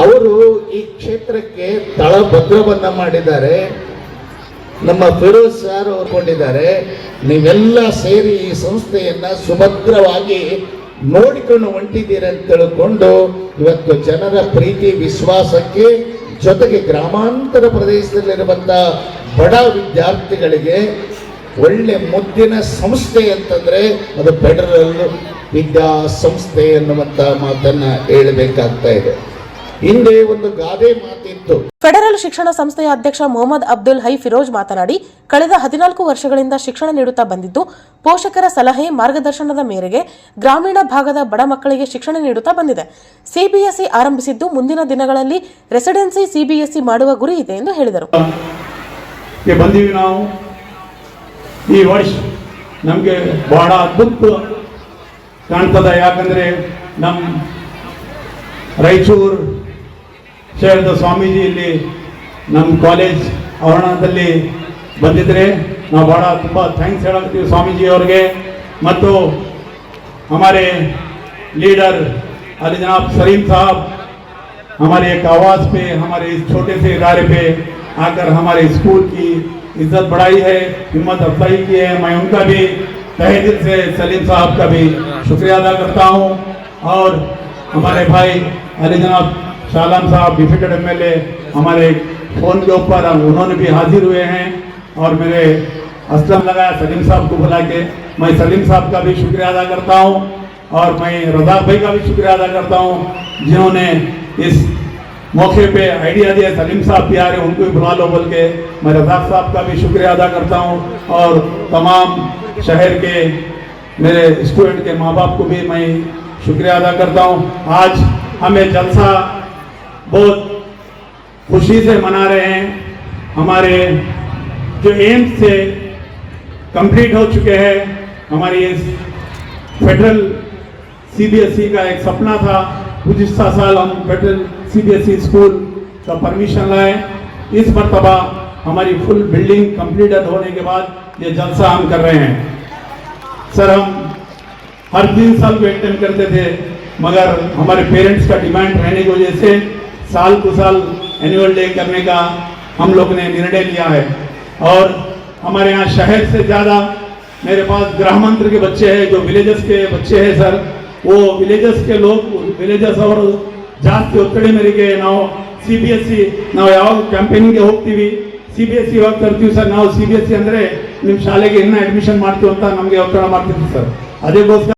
S7: ಅವರು ಈ ಕ್ಷೇತ್ರಕ್ಕೆ ತಳಭದ್ರವನ್ನ ಮಾಡಿದ್ದಾರೆ. ನಮ್ಮ ಫಿರೋಜ್ ಸರ್ ಅವರು ಕೊಂಡಿದ್ದಾರೆ. ನೀವೆಲ್ಲ ಸೇರಿ ಈ ಸಂಸ್ಥೆಯನ್ನ ಸುಭದ್ರವಾಗಿ ನೋಡಿಕೊಂಡು ಹೊಂಟಿದ್ದೀರಿ ಅಂತ ತಿಳ್ಕೊಂಡು ಇವತ್ತು ಜನರ ಪ್ರೀತಿ ವಿಶ್ವಾಸಕ್ಕೆ ಜೊತೆಗೆ ಗ್ರಾಮಾಂತರ ಪ್ರದೇಶದಲ್ಲಿರುವಂತಹ ಬಡ ವಿದ್ಯಾರ್ಥಿಗಳಿಗೆ ಒಳ್ಳೆ ಮುದ್ದಿನ ಸಂಸ್ಥೆ ಅಂತಂದ್ರೆ ಅದು ಫೆಡರಲ್ ವಿದ್ಯಾಸಂಸ್ಥೆ ಎನ್ನುವಂತ ಮಾತನ್ನ ಹೇಳಬೇಕಾಗ್ತಾ ಇದೆ. ಹಿಂದೆ ಒಂದು ಗಾದೆ ಮಾತಿತ್ತು.
S3: ಫೆಡರಲ್ ಶಿಕ್ಷಣ ಸಂಸ್ಥೆಯ ಅಧ್ಯಕ್ಷ ಮೊಹಮ್ಮದ್ ಅಬ್ದುಲ್ ಹೈ ಫಿರೋಜ್ ಮಾತನಾಡಿ, ಕಳೆದ 14 ವರ್ಷಗಳಿಂದ ಶಿಕ್ಷಣ ನೀಡುತ್ತಾ ಬಂದಿದ್ದು, ಪೋಷಕರ ಸಲಹೆ ಮಾರ್ಗದರ್ಶನದ ಮೇರೆಗೆ ಗ್ರಾಮೀಣ ಭಾಗದ ಬಡ ಮಕ್ಕಳಿಗೆ ಶಿಕ್ಷಣ ನೀಡುತ್ತಾ ಬಂದಿದೆ. ಸಿಬಿಎಸ್ಇ ಆರಂಭಿಸಿದ್ದು, ಮುಂದಿನ ದಿನಗಳಲ್ಲಿ ರೆಸಿಡೆನ್ಸಿ ಸಿಬಿಎಸ್ಇ ಮಾಡುವ ಗುರಿ ಇದೆ ಎಂದು ಹೇಳಿದರು.
S8: ನಾವು ಈ ವರ್ಷ ನಮಗೆ ಬಹಳ ಅದ್ಭುತ ಕಾಣ್ತದೆ. ಯಾಕಂದರೆ ನಮ್ಮ ರಾಯಚೂರು ಶಹರದ ಸ್ವಾಮೀಜಿ ಇಲ್ಲಿ ನಮ್ಮ ಕಾಲೇಜ್ ಆವರಣದಲ್ಲಿ ಬಂದಿದ್ರೆ ನಾವು ಭಾಳ ತುಂಬ ಥ್ಯಾಂಕ್ಸ್ ಹೇಳತ್ತೀವಿ ಸ್ವಾಮೀಜಿ ಅವ್ರಿಗೆ. ಮತ್ತು ಹಮಾರೆ ಲೀಡರ್ अली जनाब सलीम साहब हमारे एक आवाज़ पे, हमारे इस छोटे से इदारे पे आकर हमारे स्कूल की इज्जत बढ़ाई है, हिम्मत अफजाई की है। मैं उनका भी तहे दिल से, सलीम साहब का भी शुक्रिया अदा करता हूँ। और हमारे भाई अली जनाब शालाम साहब डिफिटेड MLA हमारे फ़ोन के ऊपर उन्होंने भी हाजिर हुए हैं और मेरे असलम लगाया सलीम साहब को बुला के। मैं सलीम साहब का भी शुक्रिया अदा करता हूँ और मैं रज़ाक भाई का भी शुक्रिया अदा करता हूँ जिन्होंने इस मौके पे आइडिया दिया। सलीम साहब भी आ रहे, उनको भी बुला लो बोल के। मैं रज़ाक साहब का भी शुक्रिया अदा करता हूँ और तमाम शहर के मेरे स्टूडेंट के माँ बाप को भी मैं शुक्रिया अदा करता हूँ। आज हमें जलसा बहुत खुशी से मना रहे हैं। हमारे जो एम्स से कंप्लीट हो चुके हैं, हमारी इस फेडरल CBSE का एक सपना था। गुज़िश्ता साल हम फेडरल CBSE स्कूल का परमिशन लाए। इस मरतबा हमारी फुल बिल्डिंग कंप्लीटेड होने के बाद ये जलसा हम कर रहे हैं। सर हम हर 3 साल को अटेंड करते थे, मगर हमारे पेरेंट्स का डिमांड रहने की वजह से साल को साल एनुअल डे करने का हम लोग ने निर्णय लिया है। और हमारे यहाँ शहर से ज़्यादा मेरे पास गृह मंत्री के बच्चे हैं, जो विलेजेस के बच्चे हैं सर, वो विलेजेस के लोग विलेजेस ಅವರು ಜಾಸ್ತಿ ಒತ್ತಡ ಮೇರೆಗೆ ನಾವು CBSE ನಾವು ಯಾವಾಗ ಕ್ಯಾಂಪೇನಿಂಗ್ ಹೋಗ್ತೀವಿ, CBSE ಯಾವಾಗ ತರ್ತೀವಿ ಸರ್, ನಾವು CBSE ಅಂದರೆ ನಿಮ್ಮ ಶಾಲೆಗೆ ಇನ್ನೂ ಅಡ್ಮಿಷನ್ ಮಾಡ್ತೀವಿ ಅಂತ ನಮಗೆ ಒತ್ತಡ ಮಾಡ್ತಿದ್ವಿ ಸರ್। ಅದಕ್ಕೋಸ್ಕರ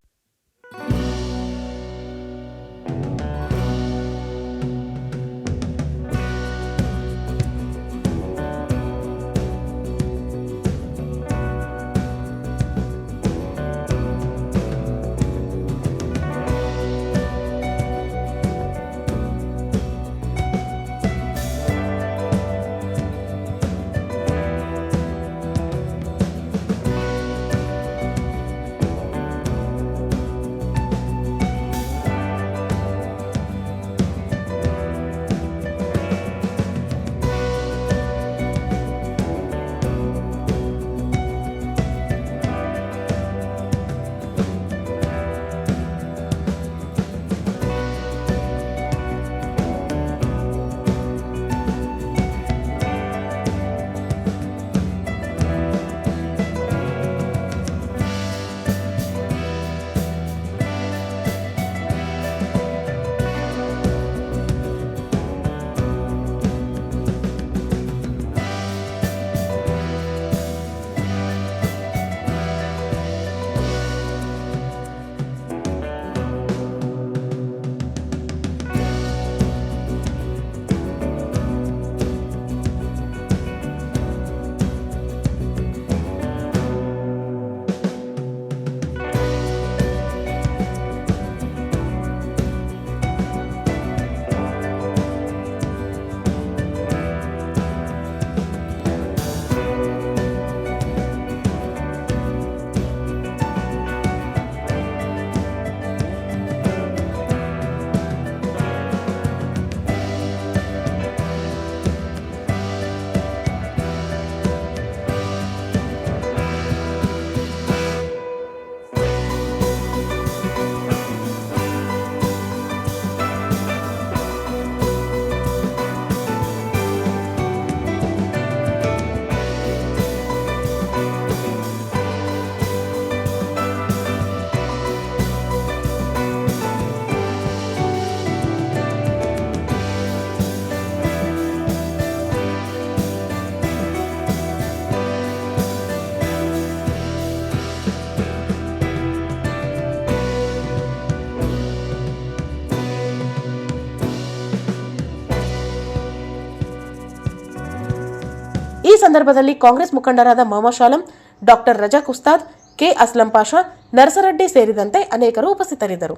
S3: ಈ ಸಂದರ್ಭದಲ್ಲಿ ಕಾಂಗ್ರೆಸ್ ಮುಖಂಡರಾದ ಮೊಹಮ್ಮದ್ ಶಾಲಂ, ಡಾಕ್ಟರ್ ರಜಾಕ್ ಉಸ್ತಾದ್, ಕೆ ಅಸ್ಲಂ ಪಾಷಾ, ನರಸರೆಡ್ಡಿ ಸೇರಿದಂತೆ ಅನೇಕರು ಉಪಸ್ಥಿತರಿದ್ದರು।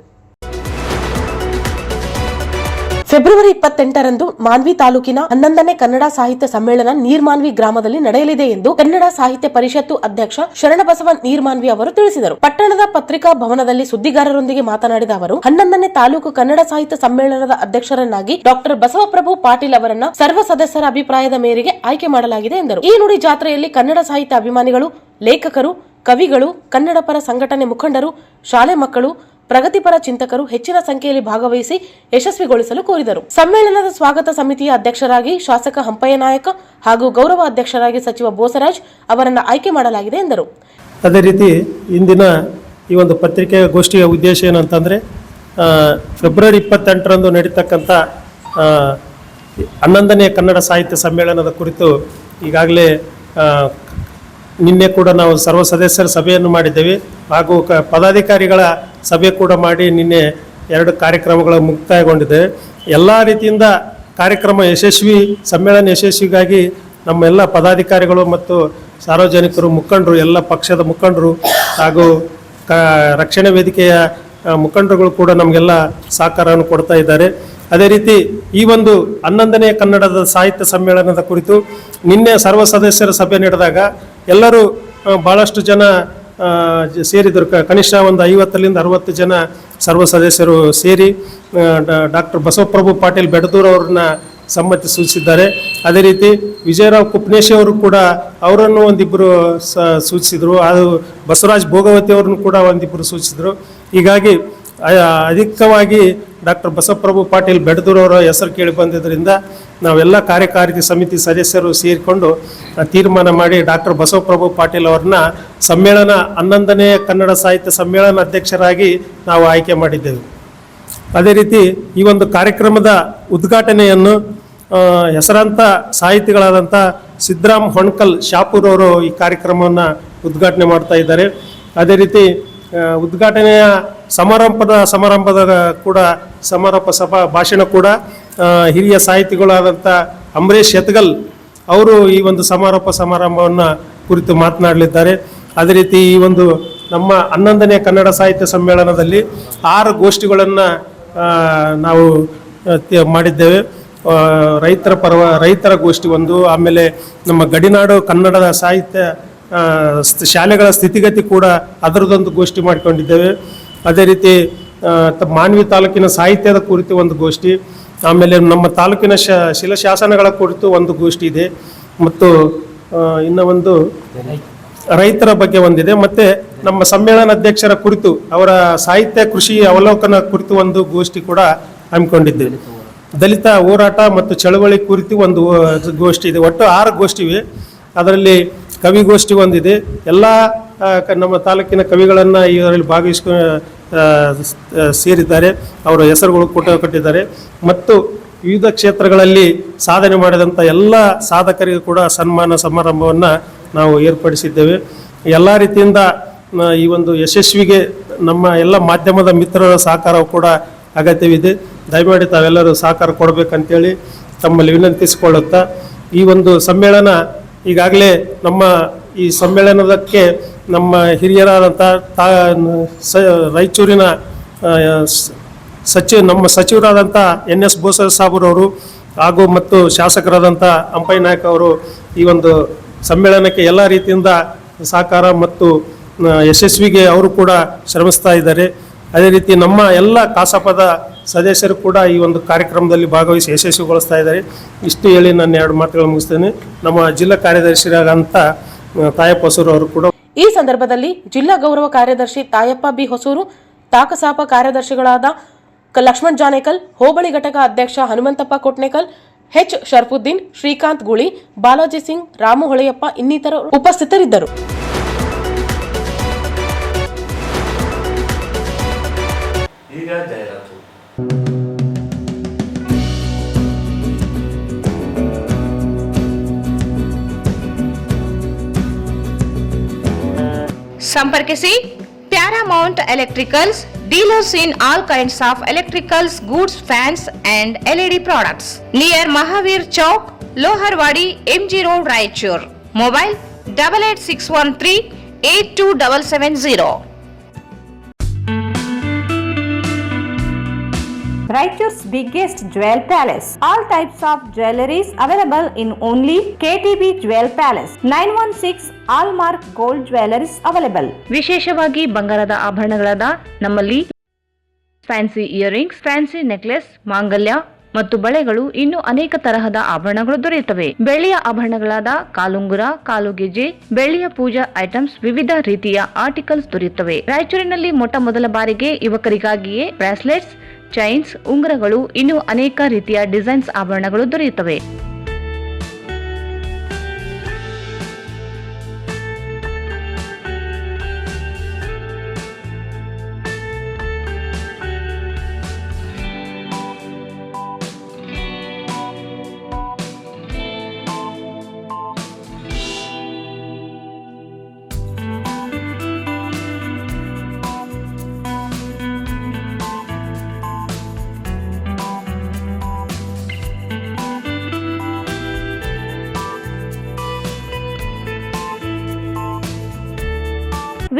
S3: ಫೆಬ್ರವರಿ 28ರಂದು ಮಾನ್ವಿ ತಾಲೂಕಿನ 11ನೇ ಕನ್ನಡ ಸಾಹಿತ್ಯ ಸಮ್ಮೇಳನ ನೀರ್ಮಾನ್ವಿ ಗ್ರಾಮದಲ್ಲಿ ನಡೆಯಲಿದೆ ಎಂದು ಕನ್ನಡ ಸಾಹಿತ್ಯ ಪರಿಷತ್ತು ಅಧ್ಯಕ್ಷ ಶರಣಬಸವ ನೀರ್ಮಾನ್ವಿ ಅವರು ತಿಳಿಸಿದರು। ಪಟ್ಟಣದ ಪತ್ರಿಕಾ ಭವನದಲ್ಲಿ ಸುದ್ದಿಗಾರರೊಂದಿಗೆ ಮಾತನಾಡಿದ ಅವರು 11ನೇ ತಾಲೂಕು ಕನ್ನಡ ಸಾಹಿತ್ಯ ಸಮ್ಮೇಳನದ ಅಧ್ಯಕ್ಷರನ್ನಾಗಿ ಡಾಕ್ಟರ್ ಬಸವಪ್ರಭು ಪಾಟೀಲ್ ಅವರನ್ನ ಸರ್ವ ಸದಸ್ಯರ ಅಭಿಪ್ರಾಯದ ಮೇರೆಗೆ ಆಯ್ಕೆ ಮಾಡಲಾಗಿದೆ ಎಂದರು। ಈ ನುಡಿ ಜಾತ್ರೆಯಲ್ಲಿ ಕನ್ನಡ ಸಾಹಿತ್ಯ ಅಭಿಮಾನಿಗಳು, ಲೇಖಕರು, ಕವಿಗಳು, ಕನ್ನಡ ಪರ ಸಂಘಟನೆ ಮುಖಂಡರು, ಶಾಲೆ ಮಕ್ಕಳು, ಪ್ರಗತಿಪರ ಚಿಂತಕರು ಹೆಚ್ಚಿನ ಸಂಖ್ಯೆಯಲ್ಲಿ ಭಾಗವಹಿಸಿ ಯಶಸ್ವಿಗೊಳಿಸಲು ಕೋರಿದರು. ಸಮ್ಮೇಳನದ ಸ್ವಾಗತ ಸಮಿತಿಯ ಅಧ್ಯಕ್ಷರಾಗಿ ಶಾಸಕ ಹಂಪಯ್ಯ ನಾಯಕ ಹಾಗೂ ಗೌರವ ಅಧ್ಯಕ್ಷರಾಗಿ ಸಚಿವ ಬೋಸರಾಜ್ ಅವರನ್ನು ಆಯ್ಕೆ ಮಾಡಲಾಗಿದೆ ಎಂದರು.
S9: ಅದೇ ರೀತಿ ಇಂದಿನ ಈ ಒಂದು ಪತ್ರಿಕೆಯ ಗೋಷ್ಠಿಯ ಉದ್ದೇಶ ಏನಂತಂದರೆ ಫೆಬ್ರವರಿ 28ರಂದು ನಡೀತಕ್ಕಂಥ 11ನೇ ಕನ್ನಡ ಸಾಹಿತ್ಯ ಸಮ್ಮೇಳನದ ಕುರಿತು ಈಗಾಗಲೇ ನಿನ್ನೆ ಕೂಡ ನಾವು ಸರ್ವ ಸದಸ್ಯರ ಸಭೆಯನ್ನು ಮಾಡಿದ್ದೇವೆ ಹಾಗೂ ಪದಾಧಿಕಾರಿಗಳ ಸಭೆ ಕೂಡ ಮಾಡಿ ನಿನ್ನೆ 2 ಕಾರ್ಯಕ್ರಮಗಳು ಮುಕ್ತಾಯಗೊಂಡಿದೆ. ಎಲ್ಲ ರೀತಿಯಿಂದ ಕಾರ್ಯಕ್ರಮ ಯಶಸ್ವಿ ಸಮ್ಮೇಳನ ಯಶಸ್ವಿಗಾಗಿ ನಮ್ಮ ಎಲ್ಲ ಪದಾಧಿಕಾರಿಗಳು ಮತ್ತು ಸಾರ್ವಜನಿಕರು ಮುಖಂಡರು ಎಲ್ಲ ಪಕ್ಷದ ಮುಖಂಡರು ಹಾಗೂ ರಕ್ಷಣಾ ವೇದಿಕೆಯ ಮುಖಂಡರುಗಳು ಕೂಡ ನಮಗೆಲ್ಲ ಸಹಕಾರವನ್ನು ಕೊಡ್ತಾ ಇದ್ದಾರೆ. ಅದೇ ರೀತಿ ಈ ಒಂದು 11ನೇ ಕನ್ನಡದ ಸಾಹಿತ್ಯ ಸಮ್ಮೇಳನದ ಕುರಿತು ನಿನ್ನೆ ಸರ್ವ ಸದಸ್ಯರ ಸಭೆ ನಡೆದಾಗ ಎಲ್ಲರೂ ಭಾಳಷ್ಟು ಜನ ಸೇರಿದರು. ಕನಿಷ್ಠ ಒಂದು 50ರಿಂದ 60 ಜನ ಸರ್ವ ಸದಸ್ಯರು ಸೇರಿ ಡಾಕ್ಟರ್ ಬಸವಪ್ರಭು ಪಾಟೀಲ್ ಬೆಡದೂರ್ ಅವ್ರನ್ನ ಸಮ್ಮತಿ ಸೂಚಿಸಿದ್ದಾರೆ. ಅದೇ ರೀತಿ ವಿಜಯರಾವ್ ಕುಪ್ನೇಶಿ ಅವರು ಕೂಡ ಅವರನ್ನು ಒಂದಿಬ್ಬರು ಸೂಚಿಸಿದರು. ಅದು ಬಸವರಾಜ್ ಭೋಗವತಿ ಅವ್ರನ್ನು ಕೂಡ ಒಂದಿಬ್ಬರು ಸೂಚಿಸಿದರು. ಹೀಗಾಗಿ ಅಧಿಕವಾಗಿ ಡಾಕ್ಟರ್ ಬಸವಪ್ರಭು ಪಾಟೀಲ್ ಬೆಡದೂರ್ ಅವರ ಹೆಸರು ಕೇಳಿ ಬಂದಿದ್ದರಿಂದ ನಾವೆಲ್ಲ ಕಾರ್ಯಕಾರಿ ಸಮಿತಿ ಸದಸ್ಯರು ಸೇರಿಕೊಂಡು ತೀರ್ಮಾನ ಮಾಡಿ ಡಾಕ್ಟರ್ ಬಸವಪ್ರಭು ಪಾಟೀಲ್ ಅವ್ರನ್ನ ಸಮ್ಮೇಳನ 11ನೇ ಕನ್ನಡ ಸಾಹಿತ್ಯ ಸಮ್ಮೇಳನ ಅಧ್ಯಕ್ಷರಾಗಿ ನಾವು ಆಯ್ಕೆ ಮಾಡಿದ್ದೆವು. ಅದೇ ರೀತಿ ಈ ಒಂದು ಕಾರ್ಯಕ್ರಮದ ಉದ್ಘಾಟನೆಯನ್ನು ಹೆಸರಾಂತ ಸಾಹಿತಿಗಳಾದಂಥ ಸಿದ್ದರಾಮ್ ಹೊಣ್ಕಲ್ ಶಾಪೂರ್ ಅವರು ಈ ಕಾರ್ಯಕ್ರಮವನ್ನು ಉದ್ಘಾಟನೆ ಮಾಡ್ತಾ ಇದ್ದಾರೆ. ಅದೇ ರೀತಿ ಉದ್ಘಾಟನೆಯ ಸಮಾರಂಭದ ಕೂಡ ಸಮಾರೋಪ ಸಭಾ ಭಾಷಣ ಕೂಡ ಹಿರಿಯ ಸಾಹಿತಿಗಳಾದಂಥ ಅಂಬರೀಷ್ ಯತ್ಗಲ್ ಅವರು ಈ ಒಂದು ಸಮಾರಂಭವನ್ನು ಕುರಿತು ಮಾತನಾಡಲಿದ್ದಾರೆ. ಅದೇ ರೀತಿ ಈ ಒಂದು ನಮ್ಮ 11ನೇ ಕನ್ನಡ ಸಾಹಿತ್ಯ ಸಮ್ಮೇಳನದಲ್ಲಿ 6 ಗೋಷ್ಠಿಗಳನ್ನು ನಾವು ಮಾಡಿದ್ದೇವೆ. ರೈತರ ಗೋಷ್ಠಿ ಒಂದು, ಆಮೇಲೆ ನಮ್ಮ ಗಡಿನಾಡು ಕನ್ನಡದ ಸಾಹಿತ್ಯ ಶಾಲೆಗಳ ಸ್ಥಿತಿಗತಿ ಕೂಡ ಅದರದೊಂದು ಗೋಷ್ಠಿ ಮಾಡಿಕೊಂಡಿದ್ದೇವೆ. ಅದೇ ರೀತಿ ಮಾನ್ವಿ ತಾಲೂಕಿನ ಸಾಹಿತ್ಯದ ಕುರಿತು ಒಂದು ಗೋಷ್ಠಿ, ಆಮೇಲೆ ನಮ್ಮ ತಾಲೂಕಿನ ಶಿಲಾಶಾಸನಗಳ ಕುರಿತು ಒಂದು ಗೋಷ್ಠಿ ಇದೆ, ಮತ್ತು ಇನ್ನು ಒಂದು ರೈತರ ಬಗ್ಗೆ ಒಂದಿದೆ, ಮತ್ತು ನಮ್ಮ ಸಮ್ಮೇಳನ ಅಧ್ಯಕ್ಷರ ಕುರಿತು ಅವರ ಸಾಹಿತ್ಯ ಕೃಷಿ ಅವಲೋಕನ ಕುರಿತು ಒಂದು ಗೋಷ್ಠಿ ಕೂಡ ಹಮ್ಮಿಕೊಂಡಿದ್ದೇವೆ. ದಲಿತ ಹೋರಾಟ ಮತ್ತು ಚಳವಳಿ ಕುರಿತು ಒಂದು ಗೋಷ್ಠಿ ಇದೆ. ಒಟ್ಟು 6 ಗೋಷ್ಠಿ ಇವೆ. ಅದರಲ್ಲಿ ಕವಿಗೋಷ್ಠಿ ಒಂದಿದೆ. ಎಲ್ಲ ನಮ್ಮ ತಾಲೂಕಿನ ಕವಿಗಳನ್ನು ಇದರಲ್ಲಿ ಸೇರಿದ್ದಾರೆ. ಅವರ ಹೆಸರುಗಳು ಕೊಟ್ಟಿದ್ದಾರೆ. ಮತ್ತು ವಿವಿಧ ಕ್ಷೇತ್ರಗಳಲ್ಲಿ ಸಾಧನೆ ಮಾಡಿದಂಥ ಎಲ್ಲ ಸಾಧಕರಿಗೂ ಕೂಡ ಸನ್ಮಾನ ಸಮಾರಂಭವನ್ನು ನಾವು ಏರ್ಪಡಿಸಿದ್ದೇವೆ. ಎಲ್ಲ ರೀತಿಯಿಂದ ಈ ಒಂದು ಯಶಸ್ವಿಗೆ ನಮ್ಮ ಎಲ್ಲ ಮಾಧ್ಯಮದ ಮಿತ್ರರ ಸಹಕಾರವು ಕೂಡ ಅಗತ್ಯವಿದೆ. ದಯಮಾಡಿ ತಾವೆಲ್ಲರೂ ಸಹಕಾರ ಕೊಡಬೇಕಂತೇಳಿ ತಮ್ಮಲ್ಲಿ ವಿನಂತಿಸಿಕೊಳ್ಳುತ್ತಾ, ಈ ಒಂದು ಸಮ್ಮೇಳನ ಈಗಾಗಲೇ ನಮ್ಮ ಈ ಸಮ್ಮೇಳನದಕ್ಕೆ ನಮ್ಮ ಹಿರಿಯರಾದಂಥ ರಾಯಚೂರಿನ ನಮ್ಮ ಸಚಿವರಾದಂಥ NS ಬೋಸರಾಜ್ ಸಾಬೂರವರು ಹಾಗೂ ಮತ್ತು ಶಾಸಕರಾದಂಥ ಹಂಪಯ್ಯ ನಾಯಕ ಅವರು ಈ ಒಂದು ಸಮ್ಮೇಳನಕ್ಕೆ ಎಲ್ಲ ರೀತಿಯಿಂದ ಸಹಕಾರ ಮತ್ತು ಯಶಸ್ವಿಗೆ ಅವರು ಕೂಡ ಶ್ರಮಿಸ್ತಾ ಇದ್ದಾರೆ. ಅದೇ ರೀತಿ ನಮ್ಮ ಎಲ್ಲ ಕಸಾಪದ ಸದಸ್ಯರು ಕೂಡ ಈ ಒಂದು ಕಾರ್ಯಕ್ರಮದಲ್ಲಿ ಭಾಗವಹಿಸಿ ಯಶಸ್ವಿಗೊಳಿಸ್ತಾ ಇದ್ದಾರೆ. ಇಷ್ಟು ಹೇಳಿ ನಾನು 2 ಮಾತುಗಳು ಮುಗಿಸ್ತೇನೆ. ನಮ್ಮ ಜಿಲ್ಲಾ ಕಾರ್ಯದರ್ಶಿಯಾದಂಥ ತಾಯಪ್ಪ ಹೊಸೂರು ಅವರು ಕೂಡ
S3: ಈ ಸಂದರ್ಭದಲ್ಲಿ ಜಿಲ್ಲಾ ಗೌರವ ಕಾರ್ಯದರ್ಶಿ ತಾಯಪ್ಪ ಬಿ ಹೊಸೂರು, ತಾಕಸಾಪ ಕಾರ್ಯದರ್ಶಿಗಳಾದ ಲಕ್ಷ್ಮಣ್ ಜಾನೇಕಲ್, ಹೋಬಳಿ ಘಟಕ ಅಧ್ಯಕ್ಷ ಹನುಮಂತಪ್ಪ ಕೊಟ್ನೇಕಲ್, H ಶರ್ಫುದ್ದೀನ್, ಶ್ರೀಕಾಂತ್ ಗುಳಿ, ಬಾಲಾಜಿ ಸಿಂಗ್, ರಾಮು ಹೊಳೆಯಪ್ಪ ಇನ್ನಿತರರು ಉಪಸ್ಥಿತರಿದ್ದರು.
S2: ಈಗ ಜಾಹೀರಾತು.
S1: ಸಂಪರ್ಕಿಸಿ Paramount electricals, dealers in all kinds of electricals goods, fans and LED products near Mahavir Chowk, Loharwadi, MG Road, Raichur. Mobile 8861382770.
S10: Raichur's biggest jewel palace. All types of jewelries available in only KTB Jewel Palace. 916 Allmark Gold Jewelries available.
S1: ವಿಶೇಷವಾಗಿ ಬಂಗಾರದ ಆಭರಣಗಳಾದ ನಮ್ಮಲ್ಲಿ fancy earrings, fancy necklace, ಮಾಂಗಲ್ಯ ಮತ್ತು ಬಳೆಗಳು ಇನ್ನೂ ಅನೇಕ ತರಹದ ಆಭರಣಗಳು ದೊರೆಯುತ್ತವೆ. ಬೆಳ್ಳಿಯ ಆಭರಣಗಳಾದ ಕಾಲುಂಗುರ, ಕಾಲುಗೆಜೆ, ಬೆಳ್ಳಿಯ ಪೂಜಾ ಐಟಮ್ಸ್, ವಿವಿಧ ರೀತಿಯ ಆರ್ಟಿಕಲ್ಸ್ ದೊರೆಯುತ್ತವೆ. ರಾಯಚೂರಿನಲ್ಲಿ ಮೊಟ್ಟ ಮೊದಲ ಬಾರಿಗೆ ಯುವಕರಿಗಾಗಿಯೇ ಬ್ರಾಸ್ಲೆಟ್ಸ್, ಚೈನ್ಸ್, ಉಂಗುರಗಳು, ಇನ್ನೂ ಅನೇಕ ರೀತಿಯ ಡಿಸೈನ್ಸ್ ಆಭರಣಗಳು ದೊರೆಯುತ್ತವೆ.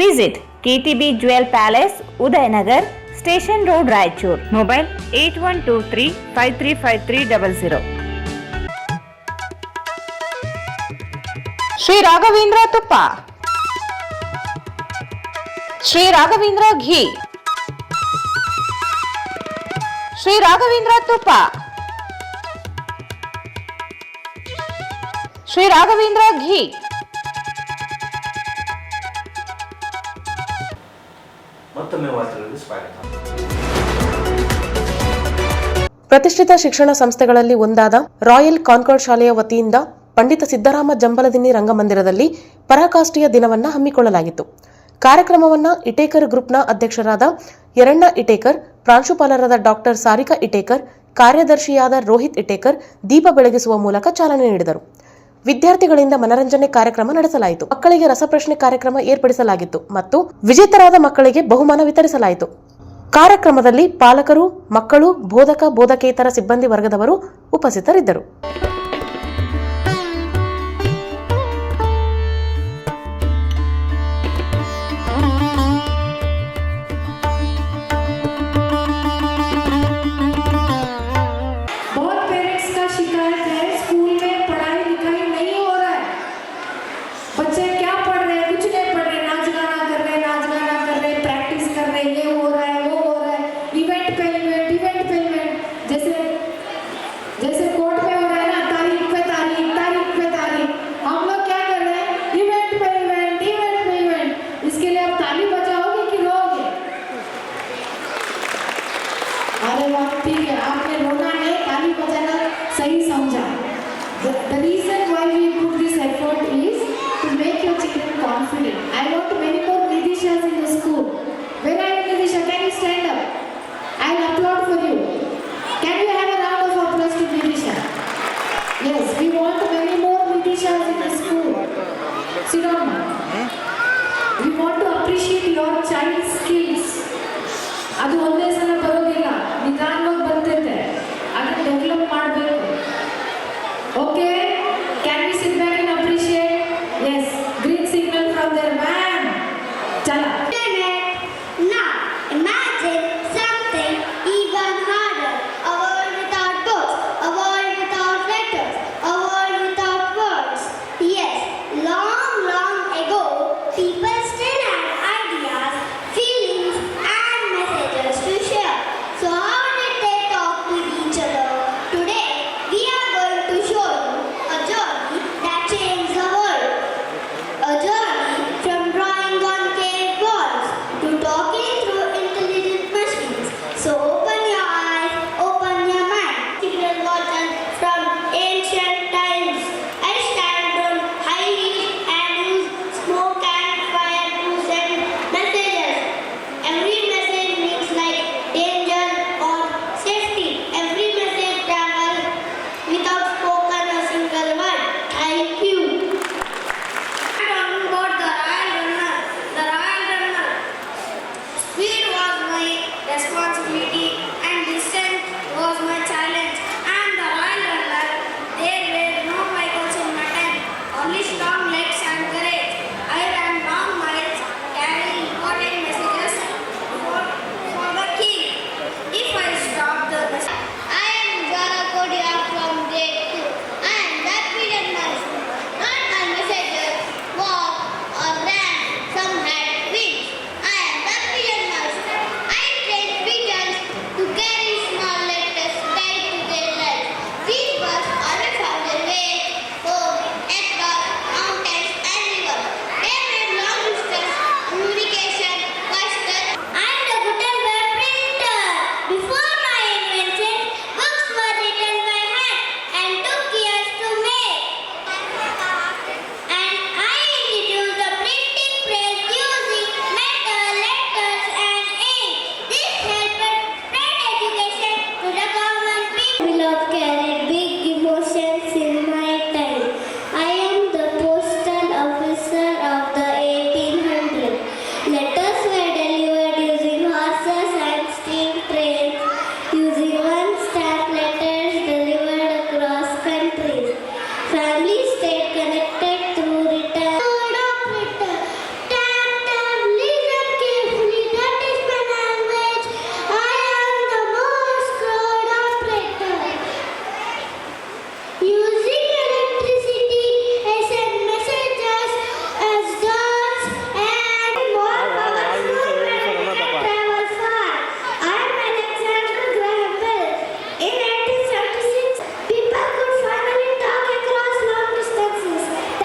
S10: Visit KTB Jewel Palace, Udayanagar, Station Road, Raichur. Mobile 8123535300.
S1: Shri Raghavendra ತುಪ್ಪ, ಶ್ರೀ ರಾಘವೇಂದ್ರ ಘೀ, ಶ್ರೀ ರಾಘವೇಂದ್ರ ತುಪ್ಪ, ಶ್ರೀ ರಾಘವೇಂದ್ರ ಘೀ.
S2: ಮತ್ತೊಮ್ಮೆ ವಾರ್ತೆಗಳಿಗೆ ಸ್ವಾಗತ.
S3: ಪ್ರತಿಷ್ಠಿತ ಶಿಕ್ಷಣ ಸಂಸ್ಥೆಗಳಲ್ಲಿ ಒಂದಾದ ರಾಯಲ್ ಕಾನ್ಕಾರ್ಡ್ ಶಾಲೆಯ ವತಿಯಿಂದ ಪಂಡಿತ ಸಿದ್ದರಾಮ ಜಂಬಲದಿನ್ನಿ ರಂಗಮಂದಿರದಲ್ಲಿ ಪರಾಕಾಷ್ಠೆಯ ದಿನವನ್ನು ಹಮ್ಮಿಕೊಳ್ಳಲಾಗಿತ್ತು. ಕಾರ್ಯಕ್ರಮವನ್ನು ಇಟೇಕರ್ ಗ್ರೂಪ್ನ ಅಧ್ಯಕ್ಷರಾದ ಯರಣ್ಣ ಇಟೇಕರ್, ಪ್ರಾಂಶುಪಾಲರಾದ ಡಾಕ್ಟರ್ ಸಾರಿಕಾ ಇಟೇಕರ್, ಕಾರ್ಯದರ್ಶಿಯಾದ ರೋಹಿತ್ ಇಟೇಕರ್ ದೀಪ ಬೆಳಗಿಸುವ ಮೂಲಕ ಚಾಲನೆ ನೀಡಿದರು. ವಿದ್ಯಾರ್ಥಿಗಳಿಂದ ಮನರಂಜನೆ ಕಾರ್ಯಕ್ರಮ ನಡೆಸಲಾಯಿತು. ಮಕ್ಕಳಿಗೆ ರಸಪ್ರಶ್ನೆ ಕಾರ್ಯಕ್ರಮ ಏರ್ಪಡಿಸಲಾಗಿತ್ತು ಮತ್ತು ವಿಜೇತರಾದ ಮಕ್ಕಳಿಗೆ ಬಹುಮಾನ ವಿತರಿಸಲಾಯಿತು. ಕಾರ್ಯಕ್ರಮದಲ್ಲಿ ಪಾಲಕರು, ಮಕ್ಕಳು, ಬೋಧಕ, ಬೋಧಕೇತರ ಸಿಬ್ಬಂದಿ ವರ್ಗದವರು ಉಪಸ್ಥಿತರಿದ್ದರು.
S11: The reason why we put this effort is to make your children confident. I want many more Nidishas in the school. Where are you, Nidisha? Can you stand up? I'll applaud for you. Can we have a round of applause to Nidisha? Yes, we want many more Nidishas in the school. Sit down, ma'am. We want to appreciate your child's skills. ಅದು ಒಂದೇ ಸಲ ಬರೋದಿಲ್ಲ, ನಿಧಾನವಾಗಿ ಬರ್ತಿದೆ. ಅದನ್ನು develop ಮಾಡಬೇಕು. Okay, can we sit back and appreciate? Yes, green signal from their man. Chala.
S12: Now, imagine something even harder. A world without books, a world without letters, a world without words. Yes, long, long ago, people still had ideas, feelings and messages to get connected through return. Word operator. Tap, tap, listen carefully. That is my language. I am the Morse code operator. Using electricity, I send messages as dots and more powerful and travel far. I am Alexander Graham Bell. In 1876, people could finally talk across long distances.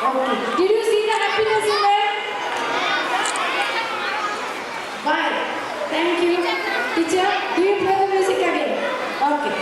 S11: Okay. Did you see the happiness in there? Why? Thank you. Teacher, do you play the music again? Okay.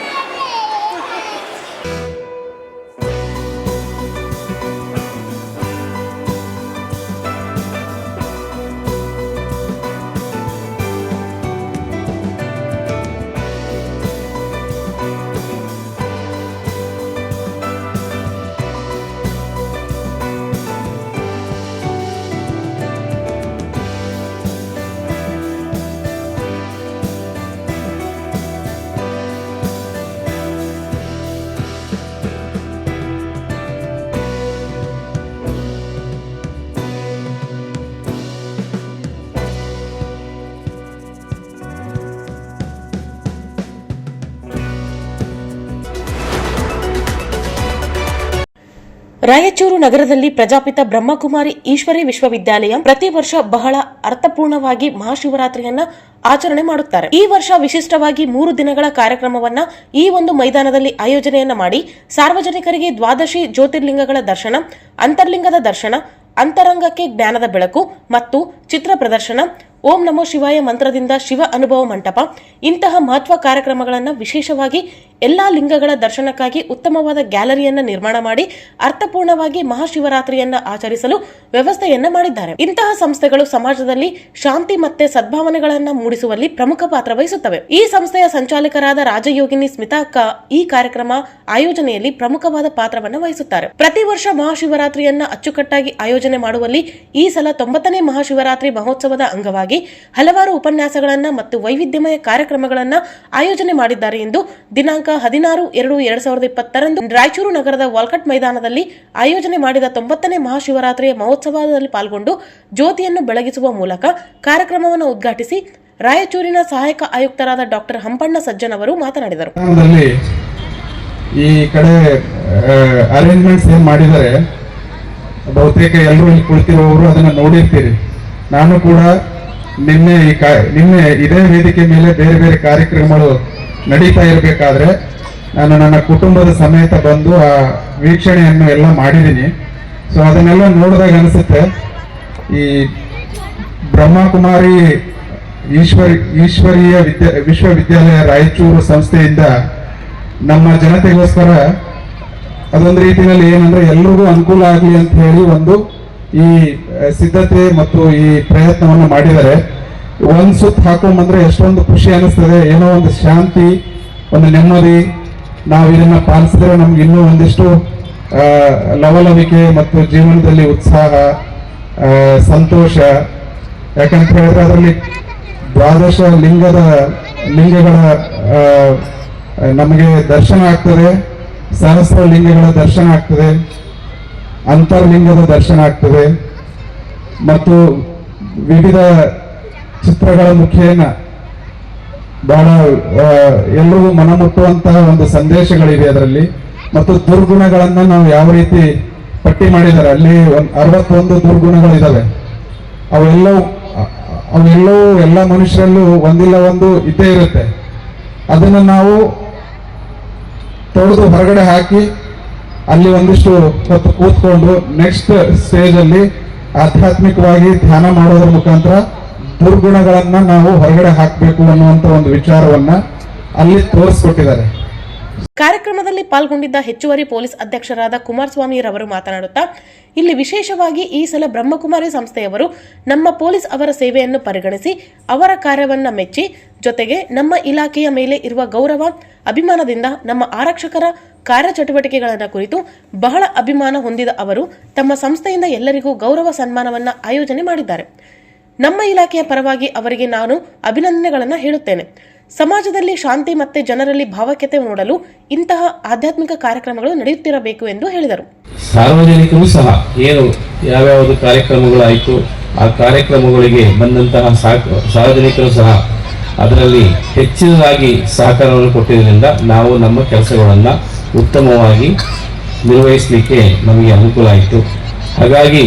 S3: Raichur ನಗರದಲ್ಲಿ ಪ್ರಜಾಪಿತ ಬ್ರಹ್ಮಕುಮಾರಿ ಈಶ್ವರಿ ವಿಶ್ವವಿದ್ಯಾಲಯ ಪ್ರತಿ ವರ್ಷ ಬಹಳ ಅರ್ಥಪೂರ್ಣವಾಗಿ ಮಹಾಶಿವರಾತ್ರಿಯನ್ನ ಆಚರಣೆ ಮಾಡುತ್ತಾರೆ. ಈ ವರ್ಷ ವಿಶಿಷ್ಟವಾಗಿ 3 ದಿನಗಳ ಕಾರ್ಯಕ್ರಮವನ್ನ ಈ ಒಂದು ಮೈದಾನದಲ್ಲಿ ಆಯೋಜನೆಯನ್ನ ಮಾಡಿ ಸಾರ್ವಜನಿಕರಿಗೆ ದ್ವಾದಶಿ ಜ್ಯೋತಿರ್ಲಿಂಗಗಳ ದರ್ಶನ, ಅಂತರ್ಲಿಂಗದ ದರ್ಶನ, ಅಂತರಂಗಕ್ಕೆ ಜ್ಞಾನದ ಬೆಳಕು ಮತ್ತು ಚಿತ್ರ ಪ್ರದರ್ಶನ, ಓಂ ನಮೋ ಶಿವಾಯ ಮಂತ್ರದಿಂದ ಶಿವ ಅನುಭವ ಮಂಟಪ ಇಂತಹ ಮಹತ್ವ ಕಾರ್ಯಕ್ರಮಗಳನ್ನು ವಿಶೇಷವಾಗಿ ಎಲ್ಲಾ ಲಿಂಗಗಳ ದರ್ಶನಕ್ಕಾಗಿ ಉತ್ತಮವಾದ ಗ್ಯಾಲರಿಯನ್ನ ನಿರ್ಮಾಣ ಮಾಡಿ ಅರ್ಥಪೂರ್ಣವಾಗಿ ಮಹಾಶಿವರಾತ್ರಿಯನ್ನ ಆಚರಿಸಲು ವ್ಯವಸ್ಥೆಯನ್ನ ಮಾಡಿದ್ದಾರೆ. ಇಂತಹ ಸಂಸ್ಥೆಗಳು ಸಮಾಜದಲ್ಲಿ ಶಾಂತಿ ಮತ್ತೆ ಸದ್ಭಾವನೆಗಳನ್ನ ಮೂಡಿಸುವಲ್ಲಿ ಪ್ರಮುಖ ಪಾತ್ರ ವಹಿಸುತ್ತವೆ. ಈ ಸಂಸ್ಥೆಯ ಸಂಚಾಲಕರಾದ ರಾಜಯೋಗಿನಿ ಸ್ಮಿತಾ ಅಕ್ಕ ಈ ಕಾರ್ಯಕ್ರಮ ಆಯೋಜನೆಯಲ್ಲಿ ಪ್ರಮುಖವಾದ ಪಾತ್ರವನ್ನು ವಹಿಸುತ್ತಾರೆ. ಪ್ರತಿ ವರ್ಷ ಮಹಾಶಿವರಾತ್ರಿಯನ್ನ ಅಚ್ಚುಕಟ್ಟಾಗಿ ಆಯೋಜನೆ ಮಾಡುವಲ್ಲಿ ಈ ಸಲ 90ನೇ ಮಹಾಶಿವರಾತ್ರಿ ಮಹೋತ್ಸವದ ಅಂಗವಾಗಿ ಹಲವಾರು ಉಪನ್ಯಾಸಗಳನ್ನ ಮತ್ತು ವೈವಿಧ್ಯಮಯ ಕಾರ್ಯಕ್ರಮಗಳನ್ನ ಆಯೋಜನೆ ಮಾಡಿದ್ದಾರೆ ಎಂದು ದಿನಾಂಕ 16/2/2020 ರಾಯಚೂರು ನಗರದ ವಾಲ್ಕಟ್ ಮೈದಾನದಲ್ಲಿ ಆಯೋಜನೆ ಮಾಡಿದ 90ನೇ ಮಹಾಶಿವರಾತ್ರಿಯ ಮಹೋತ್ಸವದಲ್ಲಿ ಪಾಲ್ಗೊಂಡು ಜ್ಯೋತಿಯನ್ನು ಬೆಳಗಿಸುವ ಮೂಲಕ ಕಾರ್ಯಕ್ರಮವನ್ನು ಉದ್ಘಾಟಿಸಿ ರಾಯಚೂರಿನ ಸಹಾಯಕ ಆಯುಕ್ತರಾದ ಡಾಕ್ಟರ್ ಹಂಪಣ್ಣ ಸಜ್ಜನ್ ಅವರು ಮಾತನಾಡಿದರು.
S8: ಈ ಕಡೆ ಅರೇಂಜ್ಮೆಂಟ್ಸ್ ಏನ್ ಮಾಡಿದ್ದಾರೆ ಬಹುತೇಕ ಎಲ್ಲರೂ ಇಲ್ಲಿ ಕುಳಿತಿರುವವರು ಅದನ್ನ ನೋಡಿರ್ತೀರಿ. ನಾನು ಕೂಡ ನಿನ್ನೆ ಇದೇ ವೇದಿಕೆ ಮೇಲೆ ಬೇರೆ ಬೇರೆ ಕಾರ್ಯಕ್ರಮಗಳು ನಡೀತಾ ಇರಬೇಕಾದ್ರೆ ನಾನು ನನ್ನ ಕುಟುಂಬದ ಸಮೇತ ಬಂದು ಆ ವೀಕ್ಷಣೆಯನ್ನು ಎಲ್ಲ ಮಾಡಿದ್ದೀನಿ. ಸೊ ಅದನ್ನೆಲ್ಲ ನೋಡಿದಾಗ ಅನಿಸುತ್ತೆ ಈ ಬ್ರಹ್ಮಕುಮಾರಿ ಈಶ್ವರೀಯ ವಿಶ್ವವಿದ್ಯಾಲಯ ರಾಯಚೂರು ಸಂಸ್ಥೆಯಿಂದ ನಮ್ಮ ಜನತೆಗೋಸ್ಕರ ಅದೊಂದು ರೀತಿಯಲ್ಲಿ ಏನಂದ್ರೆ ಎಲ್ರಿಗೂ ಅನುಕೂಲ ಆಗಲಿ ಅಂತ ಹೇಳಿ ಒಂದು ಈ ಸಿದ್ಧತೆ ಮತ್ತು ಈ ಪ್ರಯತ್ನವನ್ನು ಮಾಡಿದ್ದಾರೆ. ಒಂದ್ ಸುತ್ತ ಹಾಕೊಂಡ್ಬಂದ್ರೆ ಎಷ್ಟೊಂದು ಖುಷಿ ಅನಿಸ್ತದೆ, ಏನೋ ಒಂದು ಶಾಂತಿ, ಒಂದು ನೆಮ್ಮದಿ. ನಾವು ಇದನ್ನ ಪಾಲಿಸಿದ್ರೆ ನಮ್ಗೆ ಇನ್ನೂ ಒಂದಿಷ್ಟು ಲವಲವಿಕೆ ಮತ್ತು ಜೀವನದಲ್ಲಿ ಉತ್ಸಾಹ, ಸಂತೋಷ. ಯಾಕಂತ ಹೇಳಿದ್ರೆ ಅದರಲ್ಲಿ ದ್ವಾದಶ ಲಿಂಗಗಳ ನಮಗೆ ದರ್ಶನ ಆಗ್ತದೆ, ಸಹಸ್ರ ಲಿಂಗಗಳ ದರ್ಶನ ಆಗ್ತದೆ, ಅಂತರ್ಲಿಂಗದ ದರ್ಶನ ಆಗ್ತದೆ ಮತ್ತು ವಿವಿಧ ಚಿತ್ರಗಳ ಮುಖೇನ ಬಹಳ ಎಲ್ಲರಿಗೂ ಮನಮುಟ್ಟುವಂತಹ ಒಂದು ಸಂದೇಶಗಳಿವೆ ಅದರಲ್ಲಿ. ಮತ್ತು ದುರ್ಗುಣಗಳನ್ನ ನಾವು ಯಾವ ರೀತಿ ಪಟ್ಟಿ ಮಾಡಿದ್ದಾರೆ, ಅಲ್ಲಿ 61 ದುರ್ಗುಣಗಳಿದಾವೆ. ಅವೆಲ್ಲವೂ ಎಲ್ಲ ಮನುಷ್ಯರಲ್ಲೂ ಒಂದಿಲ್ಲ ಒಂದು ಇದ್ದೇ ಇರುತ್ತೆ. ಅದನ್ನು ನಾವು ತೊಳೆದು ಹೊರಗಡೆ ಹಾಕಿ ಅಲ್ಲಿ ಒಂದಿಷ್ಟು ಹೊತ್ತು ಕೂತ್ಕೊಂಡು ನೆಕ್ಸ್ಟ್ ಸ್ಟೇಜ್ ಅಲ್ಲಿ ಆಧ್ಯಾತ್ಮಿಕವಾಗಿ ಧ್ಯಾನ ಮಾಡೋದ್ರ ಮುಖಾಂತರ ದುರ್ಗುಣಗಳನ್ನ ನಾವು ಹೊರಗಡೆ ಹಾಕಬೇಕು ಅನ್ನುವಂತ ಒಂದು ವಿಚಾರವನ್ನ ಅಲ್ಲಿ ತೋರಿಸ್ಕೊಟ್ಟಿದ್ದಾರೆ.
S3: ಕಾರ್ಯಕ್ರಮದಲ್ಲಿ ಪಾಲ್ಗೊಂಡಿದ್ದ ಹೆಚ್ಚುವರಿ ಪೊಲೀಸ್ ಅಧ್ಯಕ್ಷರಾದ ಕುಮಾರಸ್ವಾಮಿ ರವರು ಮಾತನಾಡುತ್ತಾ, ಇಲ್ಲಿ ವಿಶೇಷವಾಗಿ ಈ ಸಲ ಬ್ರಹ್ಮಕುಮಾರಿ ಸಂಸ್ಥೆಯವರು ನಮ್ಮ ಪೊಲೀಸ್ ಅವರ ಸೇವೆಯನ್ನು ಪರಿಗಣಿಸಿ ಅವರ ಕಾರ್ಯವನ್ನ ಮೆಚ್ಚಿ, ಜೊತೆಗೆ ನಮ್ಮ ಇಲಾಖೆಯ ಮೇಲೆ ಇರುವ ಗೌರವ ಅಭಿಮಾನದಿಂದ ನಮ್ಮ ಆರಕ್ಷಕರ ಕಾರ್ಯಚಟುವಟಿಕೆಗಳನ್ನು ಕುರಿತು ಬಹಳ ಅಭಿಮಾನ ಹೊಂದಿದ ಅವರು ತಮ್ಮ ಸಂಸ್ಥೆಯಿಂದ ಎಲ್ಲರಿಗೂ ಗೌರವ ಸನ್ಮಾನವನ್ನ ಆಯೋಜನೆ ಮಾಡಿದ್ದಾರೆ. ನಮ್ಮ ಇಲಾಖೆಯ ಪರವಾಗಿ ಅವರಿಗೆ ನಾನು ಅಭಿನಂದನೆಗಳನ್ನು ಹೇಳುತ್ತೇನೆ. ಸಮಾಜದಲ್ಲಿ ಶಾಂತಿ ಮತ್ತೆ ಜನರಲ್ಲಿ ಭಾವೈಕ್ಯತೆ ನೋಡಲು ಇಂತಹ ಆಧ್ಯಾತ್ಮಿಕ ಕಾರ್ಯಕ್ರಮಗಳು ನಡೆಯುತ್ತಿರಬೇಕು ಎಂದು ಹೇಳಿದರು.
S13: ಸಾರ್ವಜನಿಕರು ಸಹ ಏನು ಯಾವ್ಯಾವುದು ಕಾರ್ಯಕ್ರಮಗಳಾಯಿತು ಆ ಕಾರ್ಯಕ್ರಮಗಳಿಗೆ ಬಂದಂತಹ ಸಾರ್ವಜನಿಕರು ಸಹ ಅದರಲ್ಲಿ ಹೆಚ್ಚಿನದಾಗಿ ಸಹಕಾರವನ್ನು ಕೊಟ್ಟಿದ್ದರಿಂದ ನಾವು ನಮ್ಮ ಕೆಲಸಗಳನ್ನು ಉತ್ತಮವಾಗಿ ನಿರ್ವಹಿಸಲಿಕ್ಕೆ ನಮಗೆ ಅನುಕೂಲ ಆಯಿತು. ಹಾಗಾಗಿ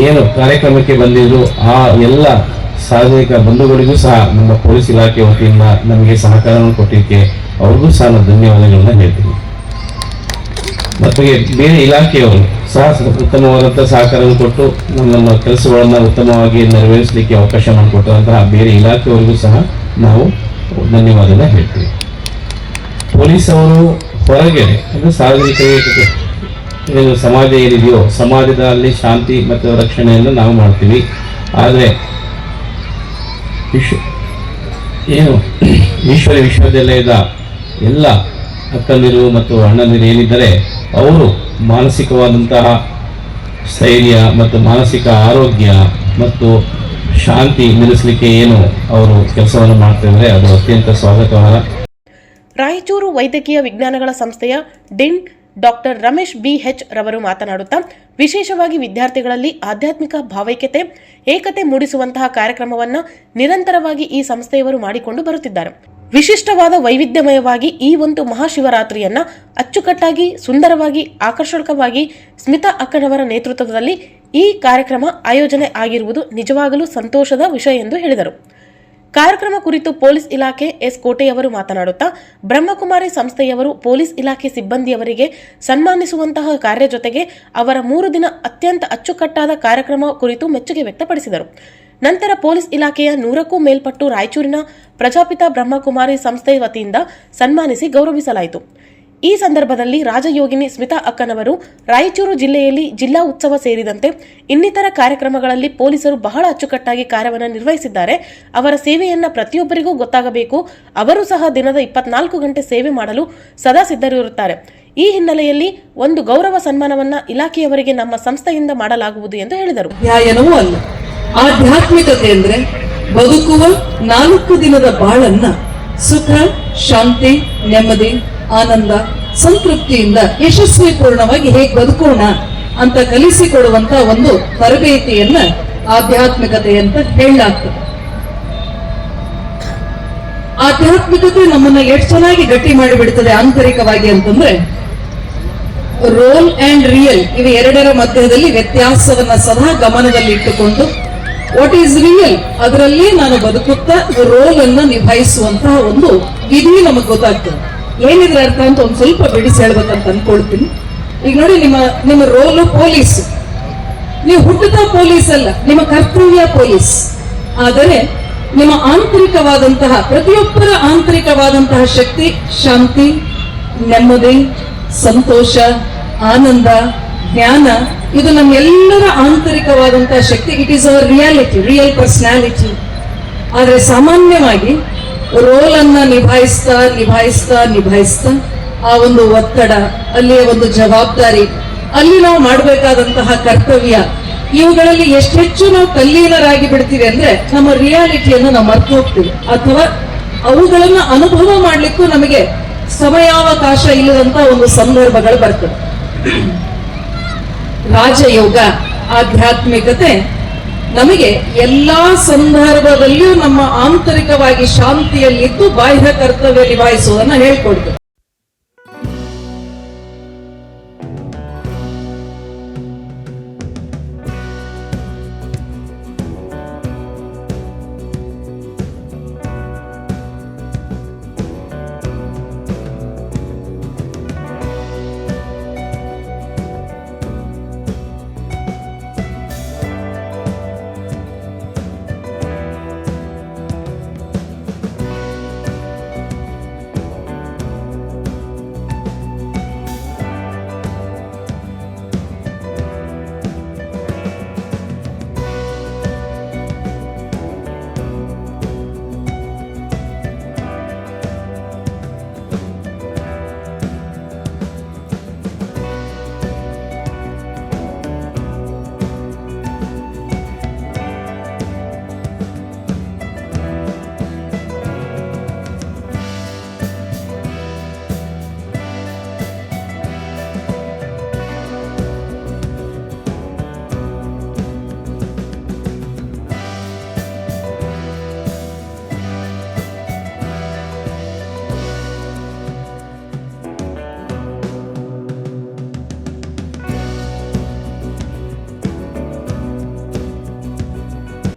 S13: ಏನು ಕಾರ್ಯಕ್ರಮಕ್ಕೆ ಬಂದಿದ್ರು ಆ ಎಲ್ಲ ಸಾರ್ವಜನಿಕ ಬಂಧುಗಳಿಗೂ ಸಹ ನಮ್ಮ ಪೊಲೀಸ್ ಇಲಾಖೆ ವತಿಯಿಂದ ನಮಗೆ ಸಹಕಾರವನ್ನು ಕೊಟ್ಟಿದ್ದಕ್ಕೆ ಅವ್ರಿಗೂ ಸಹ ನಾನು ಧನ್ಯವಾದಗಳನ್ನ ಹೇಳ್ತೀನಿ. ಮತ್ತು ಬೇರೆ ಇಲಾಖೆಯವರು ಉತ್ತಮವಾದಂಥ ಸಹಕಾರವನ್ನು ಕೊಟ್ಟು ನಮ್ಮನ್ನು ಕೆಲಸಗಳನ್ನು ಉತ್ತಮವಾಗಿ ನೆರವೇರಿಸಲಿಕ್ಕೆ ಅವಕಾಶ ಮಾಡಿಕೊಟ್ಟಂತಹ ಬೇರೆ ಇಲಾಖೆಯವರಿಗೂ ಸಹ ನಾವು ಧನ್ಯವಾದನ ಹೇಳ್ತೀವಿ. ಪೊಲೀಸ್ ಅವರು ಹೊರಗೆ ಅಂದರೆ ಸಾರ್ವಜನಿಕರಿಗೆ ಏನು ಸಮಾಜ ಏನಿದೆಯೋ ಸಮಾಜದಲ್ಲಿ ಶಾಂತಿ ಮತ್ತು ರಕ್ಷಣೆಯನ್ನು ನಾವು ಮಾಡ್ತೀವಿ. ಆದರೆ ಈಶ್ವರಿ ವಿಶ್ವವಿದ್ಯಾಲಯದ ಎಲ್ಲ ಅಕ್ಕಂದಿರು ಮತ್ತು ಅಣ್ಣಂದಿರು ಏನಿದ್ದಾರೆ ಅವರು ಮಾನಸಿಕವಾದಂತಹ ಸ್ಥೈರ್ಯ ಮತ್ತು ಮಾನಸಿಕ ಆರೋಗ್ಯ ಮತ್ತು ಶಾಂತಿ ನೆಲೆಸಲಿಕ್ಕೆ ಏನು ಅವರು ಕೆಲಸವನ್ನು ಮಾಡ್ತಿದ್ದಾರೆ ಅದು ಅತ್ಯಂತ ಸ್ವಾಗತಾರ್ಹ.
S3: ರಾಯಚೂರು ವೈದ್ಯಕೀಯ ವಿಜ್ಞಾನಗಳ ಸಂಸ್ಥೆಯ ಡಿನ್ ಡಾಕ್ಟರ್ ರಮೇಶ್ BH ರವರು ಮಾತನಾಡುತ್ತಾ ವಿಶೇಷವಾಗಿ ವಿದ್ಯಾರ್ಥಿಗಳಲ್ಲಿ ಆಧ್ಯಾತ್ಮಿಕ ಭಾವೈಕ್ಯತೆ ಏಕತೆ ಮೂಡಿಸುವಂತಹ ಕಾರ್ಯಕ್ರಮವನ್ನು ನಿರಂತರವಾಗಿ ಈ ಸಂಸ್ಥೆಯವರು ಮಾಡಿಕೊಂಡು ಬರುತ್ತಿದ್ದಾರೆ. ವಿಶಿಷ್ಟವಾದ ವೈವಿಧ್ಯಮಯವಾಗಿ ಈ ಒಂದು ಮಹಾಶಿವರಾತ್ರಿಯನ್ನ ಅಚ್ಚುಕಟ್ಟಾಗಿ ಸುಂದರವಾಗಿ ಆಕರ್ಷಕವಾಗಿ ಸ್ಮಿತಾ ಅಕ್ಕನವರ ನೇತೃತ್ವದಲ್ಲಿ ಈ ಕಾರ್ಯಕ್ರಮ ಆಯೋಜನೆ ಆಗಿರುವುದು ನಿಜವಾಗಲೂ ಸಂತೋಷದ ವಿಷಯ ಎಂದು ಹೇಳಿದರು. ಕಾರ್ಯಕ್ರಮ ಕುರಿತು ಪೊಲೀಸ್ ಇಲಾಖೆ ಎಸ್ ಕೋಟೆಯವರು ಮಾತನಾಡುತ್ತಾ ಬ್ರಹ್ಮಕುಮಾರಿ ಸಂಸ್ಥೆಯವರು ಪೊಲೀಸ್ ಇಲಾಖೆ ಸಿಬ್ಬಂದಿಯವರಿಗೆ ಸನ್ಮಾನಿಸುವಂತಹ ಕಾರ್ಯ ಜೊತೆಗೆ ಅವರ 3 ದಿನ ಅತ್ಯಂತ ಅಚ್ಚುಕಟ್ಟಾದ ಕಾರ್ಯಕ್ರಮ ಕುರಿತು ಮೆಚ್ಚುಗೆ ವ್ಯಕ್ತಪಡಿಸಿದರು. ನಂತರ ಪೊಲೀಸ್ ಇಲಾಖೆಯ 100ಕ್ಕೂ ಮೇಲ್ಪಟ್ಟು ರಾಯಚೂರಿನ ಪ್ರಜಾಪಿತ ಬ್ರಹ್ಮಕುಮಾರಿ ಸಂಸ್ಥೆ ವತಿಯಿಂದ ಸನ್ಮಾನಿಸಿ ಗೌರವಿಸಲಾಯಿತು. ಈ ಸಂದರ್ಭದಲ್ಲಿ ರಾಜಯೋಗಿನಿ ಸ್ಮಿತಾ ಅಕ್ಕನವರು ರಾಯಚೂರು ಜಿಲ್ಲೆಯಲ್ಲಿ ಜಿಲ್ಲಾ ಉತ್ಸವ ಸೇರಿದಂತೆ ಇನ್ನಿತರ ಕಾರ್ಯಕ್ರಮಗಳಲ್ಲಿ ಪೊಲೀಸರು ಬಹಳ ಅಚ್ಚುಕಟ್ಟಾಗಿ ಕಾರ್ಯವನ್ನು ನಿರ್ವಹಿಸಿದ್ದಾರೆ. ಅವರ ಸೇವೆಯನ್ನ ಪ್ರತಿಯೊಬ್ಬರಿಗೂ ಗೊತ್ತಾಗಬೇಕು. ಅವರು ಸಹ ದಿನದ 24 ಗಂಟೆ ಸೇವೆ ಮಾಡಲು ಸದಾ ಸಿದ್ಧರಿರುತ್ತಾರೆ. ಈ ಹಿನ್ನೆಲೆಯಲ್ಲಿ ಒಂದು ಗೌರವ ಸನ್ಮಾನವನ್ನ ಇಲಾಖೆಯವರಿಗೆ ನಮ್ಮ ಸಂಸ್ಥೆಯಿಂದ ಮಾಡಲಾಗುವುದು ಎಂದು ಹೇಳಿದರು.
S14: ನ್ಯಾಯನವೂ ಅಲ್ಲ, ಆಧ್ಯಾತ್ಮಿಕತೆ ಅಂದ್ರೆ ಬದುಕುವ 4 ದಿನದ ಬಾಳನ್ನ ಸುಖ, ಶಾಂತಿ, ನೆಮ್ಮದಿ, ಆನಂದ, ಸಂತೃಪ್ತಿಯಿಂದ ಯಶಸ್ವಿಪೂರ್ಣವಾಗಿ ಹೇಗೆ ಬದುಕೋಣ ಅಂತ ಕಲಿಸಿಕೊಡುವಂತ ಒಂದು ತರಬೇತಿಯನ್ನ ಆಧ್ಯಾತ್ಮಿಕತೆ ಅಂತ ಹೇಳಲಾಗ್ತದೆ. ಆಧ್ಯಾತ್ಮಿಕತೆ ನಮ್ಮನ್ನ ಎಷ್ಟು ಚೆನ್ನಾಗಿ ಗಟ್ಟಿ ಮಾಡಿಬಿಡ್ತದೆ ಆಂತರಿಕವಾಗಿ ಅಂತಂದ್ರೆ ರೋಲ್ ಅಂಡ್ ರಿಯಲ್ ಇವು ಎರಡರ ಮಧ್ಯದಲ್ಲಿ ವ್ಯತ್ಯಾಸವನ್ನ ಸದಾ ಗಮನದಲ್ಲಿ ಇಟ್ಟುಕೊಂಡು ವಾಟ್ ಈಸ್ ರಿಯಲ್ ಅದರಲ್ಲಿ ನಾನು ಬದುಕುತ್ತಾ ರೋಲ್ ಅನ್ನು ನಿಭಾಯಿಸುವಂತಹ ಒಂದು ವಿಧಿ ನಮಗೆ ಗೊತ್ತಾಗ್ತದೆ. ಏನಿದ್ರ ಅರ್ಥ ಅಂತ ಒಂದ್ ಸ್ವಲ್ಪ ಬಿಡಿಸಿ ಹೇಳ್ಬೇಕಂತ ಅನ್ಕೊಳ್ತೀನಿ. ಈಗ ನೋಡಿ, ನಿಮ್ಮ ರೋಲು ಪೊಲೀಸ್, ನೀವು ಹುಟ್ಟುತ್ತಾ ಪೊಲೀಸ್ ಅಲ್ಲ, ನಿಮ್ಮ ಕರ್ತವ್ಯ ಪೊಲೀಸ್. ಆದರೆ ನಿಮ್ಮ ಆಂತರಿಕವಾದಂತಹ ಪ್ರತಿಯೊಬ್ಬರ ಆಂತರಿಕವಾದಂತಹ ಶಕ್ತಿ ಶಾಂತಿ, ನೆಮ್ಮದಿ, ಸಂತೋಷ, ಆನಂದ, ಜ್ಞಾನ, ಇದು ನಮ್ಮೆಲ್ಲರ ಆಂತರಿಕವಾದಂತಹ ಶಕ್ತಿ. It is our reality, real personality. ಆದ್ರೆ ಸಾಮಾನ್ಯವಾಗಿ ರೋಲ್ ಅನ್ನ ನಿಭಾಯಿಸ್ತಾ ನಿಭಾಯಿಸ್ತಾ ನಿಭಾಯಿಸ್ತಾ ಆ ಒಂದು ಒತ್ತಡ, ಅಲ್ಲಿಯ ಒಂದು ಜವಾಬ್ದಾರಿ, ಅಲ್ಲಿ ನಾವು ಮಾಡಬೇಕಾದಂತಹ ಕರ್ತವ್ಯ, ಇವುಗಳಲ್ಲಿ ಎಷ್ಟೆಚ್ಚು ನಾವು ತಲ್ಲೀನರಾಗಿ ಬಿಡ್ತೀವಿ ಅಂದ್ರೆ ನಮ್ಮ ರಿಯಾಲಿಟಿಯನ್ನು ನಾವು ಮರ್ತು ಹೋಗ್ತೀವಿ, ಅಥವಾ ಅವುಗಳನ್ನ ಅನುಭವ ಮಾಡ್ಲಿಕ್ಕೂ ನಮಗೆ ಸಮಯಾವಕಾಶ ಇಲ್ಲದಂತ ಒಂದು ಸಂದರ್ಭಗಳು ಬರ್ತದೆ. ರಾಜಯೋಗ, ಆಧ್ಯಾತ್ಮಿಕತೆ ನಮಗೆ ಎಲ್ಲಾ ಸಂದರ್ಭದಲ್ಲಿಯೂ ನಮ್ಮ ಆಂತರಿಕವಾಗಿ ಶಾಂತಿಯಲ್ಲಿದ್ದು ಬಾಹ್ಯ ಕರ್ತವ್ಯ ನಿಭಾಯಿಸುವುದನ್ನು ಹೇಳ್ಕೊಡ್ತೇವೆ.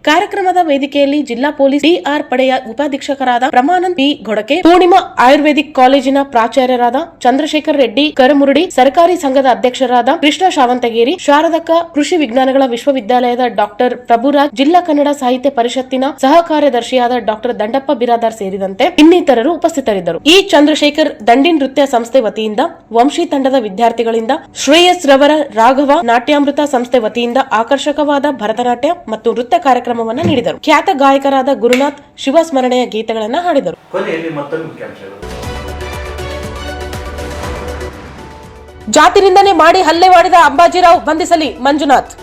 S3: ಕಾರ್ಯಕ್ರಮದ ವೇದಿಕೆಯಲ್ಲಿ ಜಿಲ್ಲಾ ಪೊಲೀಸ್ ಡಿಆರ್ ಪಡೆಯ ಉಪಾಧೀಕ್ಷಕರಾದ ಪ್ರಮಾನಂದ್ ಪಿ ಗೊಡಕೆ, ಪೂರ್ಣಿಮಾ ಆಯುರ್ವೇದಿಕ್ ಕಾಲೇಜಿನ ಪ್ರಾಚಾರ್ಯರಾದ ಚಂದ್ರಶೇಖರ್ ರೆಡ್ಡಿ ಕರಮುರಡಿ, ಸರ್ಕಾರಿ ಸಂಘದ ಅಧ್ಯಕ್ಷರಾದ ಕೃಷ್ಣ ಶಾವಂತಗೇರಿ, ಶಾರದಕ್ಕ ಕೃಷಿ ವಿಜ್ಞಾನಗಳ ವಿಶ್ವವಿದ್ಯಾಲಯದ ಡಾಕ್ಟರ್ ಪ್ರಭುರಾಜ್, ಜಿಲ್ಲಾ ಕನ್ನಡ ಸಾಹಿತ್ಯ ಪರಿಷತ್ತಿನ ಸಹ ಕಾರ್ಯದರ್ಶಿಯಾದ ಡಾಕ್ಟರ್ ದಂಡಪ್ಪ ಬಿರಾದಾರ್ ಸೇರಿದಂತೆ ಇನ್ನಿತರರು ಉಪಸ್ಥಿತರಿದ್ದರು. ಈ ಚಂದ್ರಶೇಖರ್ ದಂಡಿ ನೃತ್ಯ ಸಂಸ್ಥೆ ವತಿಯಿಂದ, ವಂಶಿ ತಂಡದ ವಿದ್ಯಾರ್ಥಿಗಳಿಂದ, ಶ್ರೇಯಸ್ ರವರ ರಾಘವ ನಾಟ್ಯಾಮೃತ ಸಂಸ್ಥೆ ವತಿಯಿಂದ ಆಕರ್ಷಕವಾದ ಭರತನಾಟ್ಯ ಮತ್ತು ನೃತ್ಯ ಕಾರ್ಯಕ್ರಮವನ್ನು ನೀಡಿದರು. ಖ್ಯಾತ ಗಾಯಕರಾದ ಗುರುನಾಥ್ ಶಿವಸ್ಮರಣೆಯ ಗೀತೆಗಳನ್ನು ಹಾಡಿದರು.
S2: ಕೊನೆಯಲ್ಲಿ ಮತ್ತೊಂದು ಮುಖ್ಯಾಂಶಗಳು.
S3: ಜಾತಿ ನಿಂದನೆ ಮಾಡಿ ಹಲ್ಲೆ ಮಾಡಿದ ಅಂಬಾಜಿರಾವ್ ಬಂಧಿಸಲಿ ಮಂಜುನಾಥ್.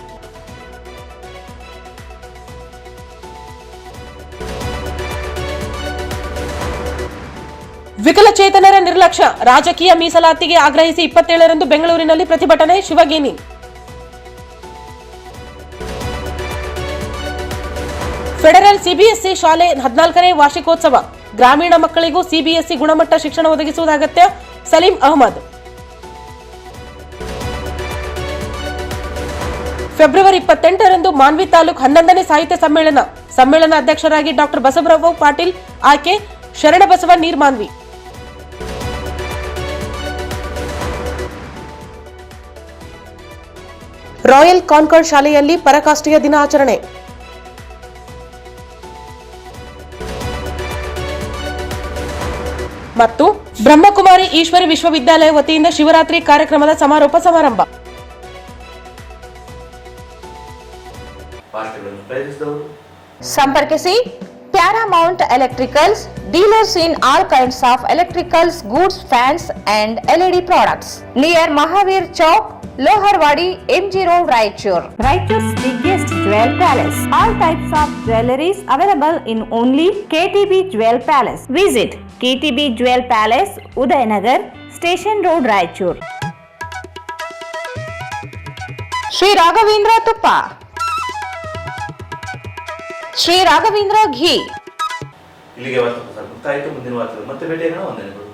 S3: ವಿಕಲಚೇತನರ ನಿರ್ಲಕ್ಷ್ಯ, ರಾಜಕೀಯ ಮೀಸಲಾತಿಗೆ ಆಗ್ರಹಿಸಿ 27ರಂದು ಬೆಂಗಳೂರಿನಲ್ಲಿ ಪ್ರತಿಭಟನೆ, ಶಿವಗೇನಿ. ಫೆಡರಲ್ ಸಿಬಿಎಸ್ಇ ಶಾಲೆ 14ನೇ ವಾರ್ಷಿಕೋತ್ಸವ, ಗ್ರಾಮೀಣ ಮಕ್ಕಳಿಗೂ ಸಿಬಿಎಸ್ಇ ಗುಣಮಟ್ಟ ಶಿಕ್ಷಣ ಒದಗಿಸುವುದಾಗತ್ಯ, ಸಲೀಂ ಅಹಮದ್. ಫೆಬ್ರವರಿ 28ರಂದು ಮಾನ್ವಿ ತಾಲೂಕು 11ನೇ ಸಾಹಿತ್ಯ ಸಮ್ಮೇಳನ ಅಧ್ಯಕ್ಷರಾಗಿ ಡಾಕ್ಟರ್ ಬಸವರಾವ್ ಪಾಟೀಲ್ ಆಯ್ಕೆ, ಶರಣಬಸವ ನೀರ್ಮಾನ್ವಿ. ರಾಯಲ್ ಕಾನ್ಕಾರ್ಡ್ ಶಾಲೆಯಲ್ಲಿ ಪರಕಾಷ್ಠೆಯ ದಿನಾಚರಣೆ. ಮತ್ತು ಬ್ರಹ್ಮಕುಮಾರಿ ಈಶ್ವರಿ ವಿಶ್ವವಿದ್ಯಾಲಯ ವತಿಯಿಂದ ಶಿವರಾತ್ರಿ ಕಾರ್ಯಕ್ರಮದ ಸಮಾರೋಪ ಸಮಾರಂಭ.
S1: ಸಂಪರ್ಕಿಸಿ Paramount electricals, dealers in all kinds of electricals goods, fans and LED products, near Mahavir Chowk, Loharwadi, MG Road, Raichur.
S10: Raichur's biggest jewel palace. All types of jewelries available in only KTB Jewel Palace. Visit KTB Jewel Palace, Udayanagar, Station Road, Raichur.
S1: Shri Raghavendra ತುಪ್ಪ, ಶ್ರೀ ರಾಘವೇಂದ್ರ ಘೀ.
S2: ಇಲ್ಲಿಗೆ ವಾರ್ತಾ ಪ್ರಸಾರ ಮುಕ್ತಾಯಿತು. ಮುಂದಿನ ವಾರ್ತೆಗಳು ಮತ್ತೆ ಭೇಟಿಯಾಗೋಣ. ವಂದನೆಗಳು.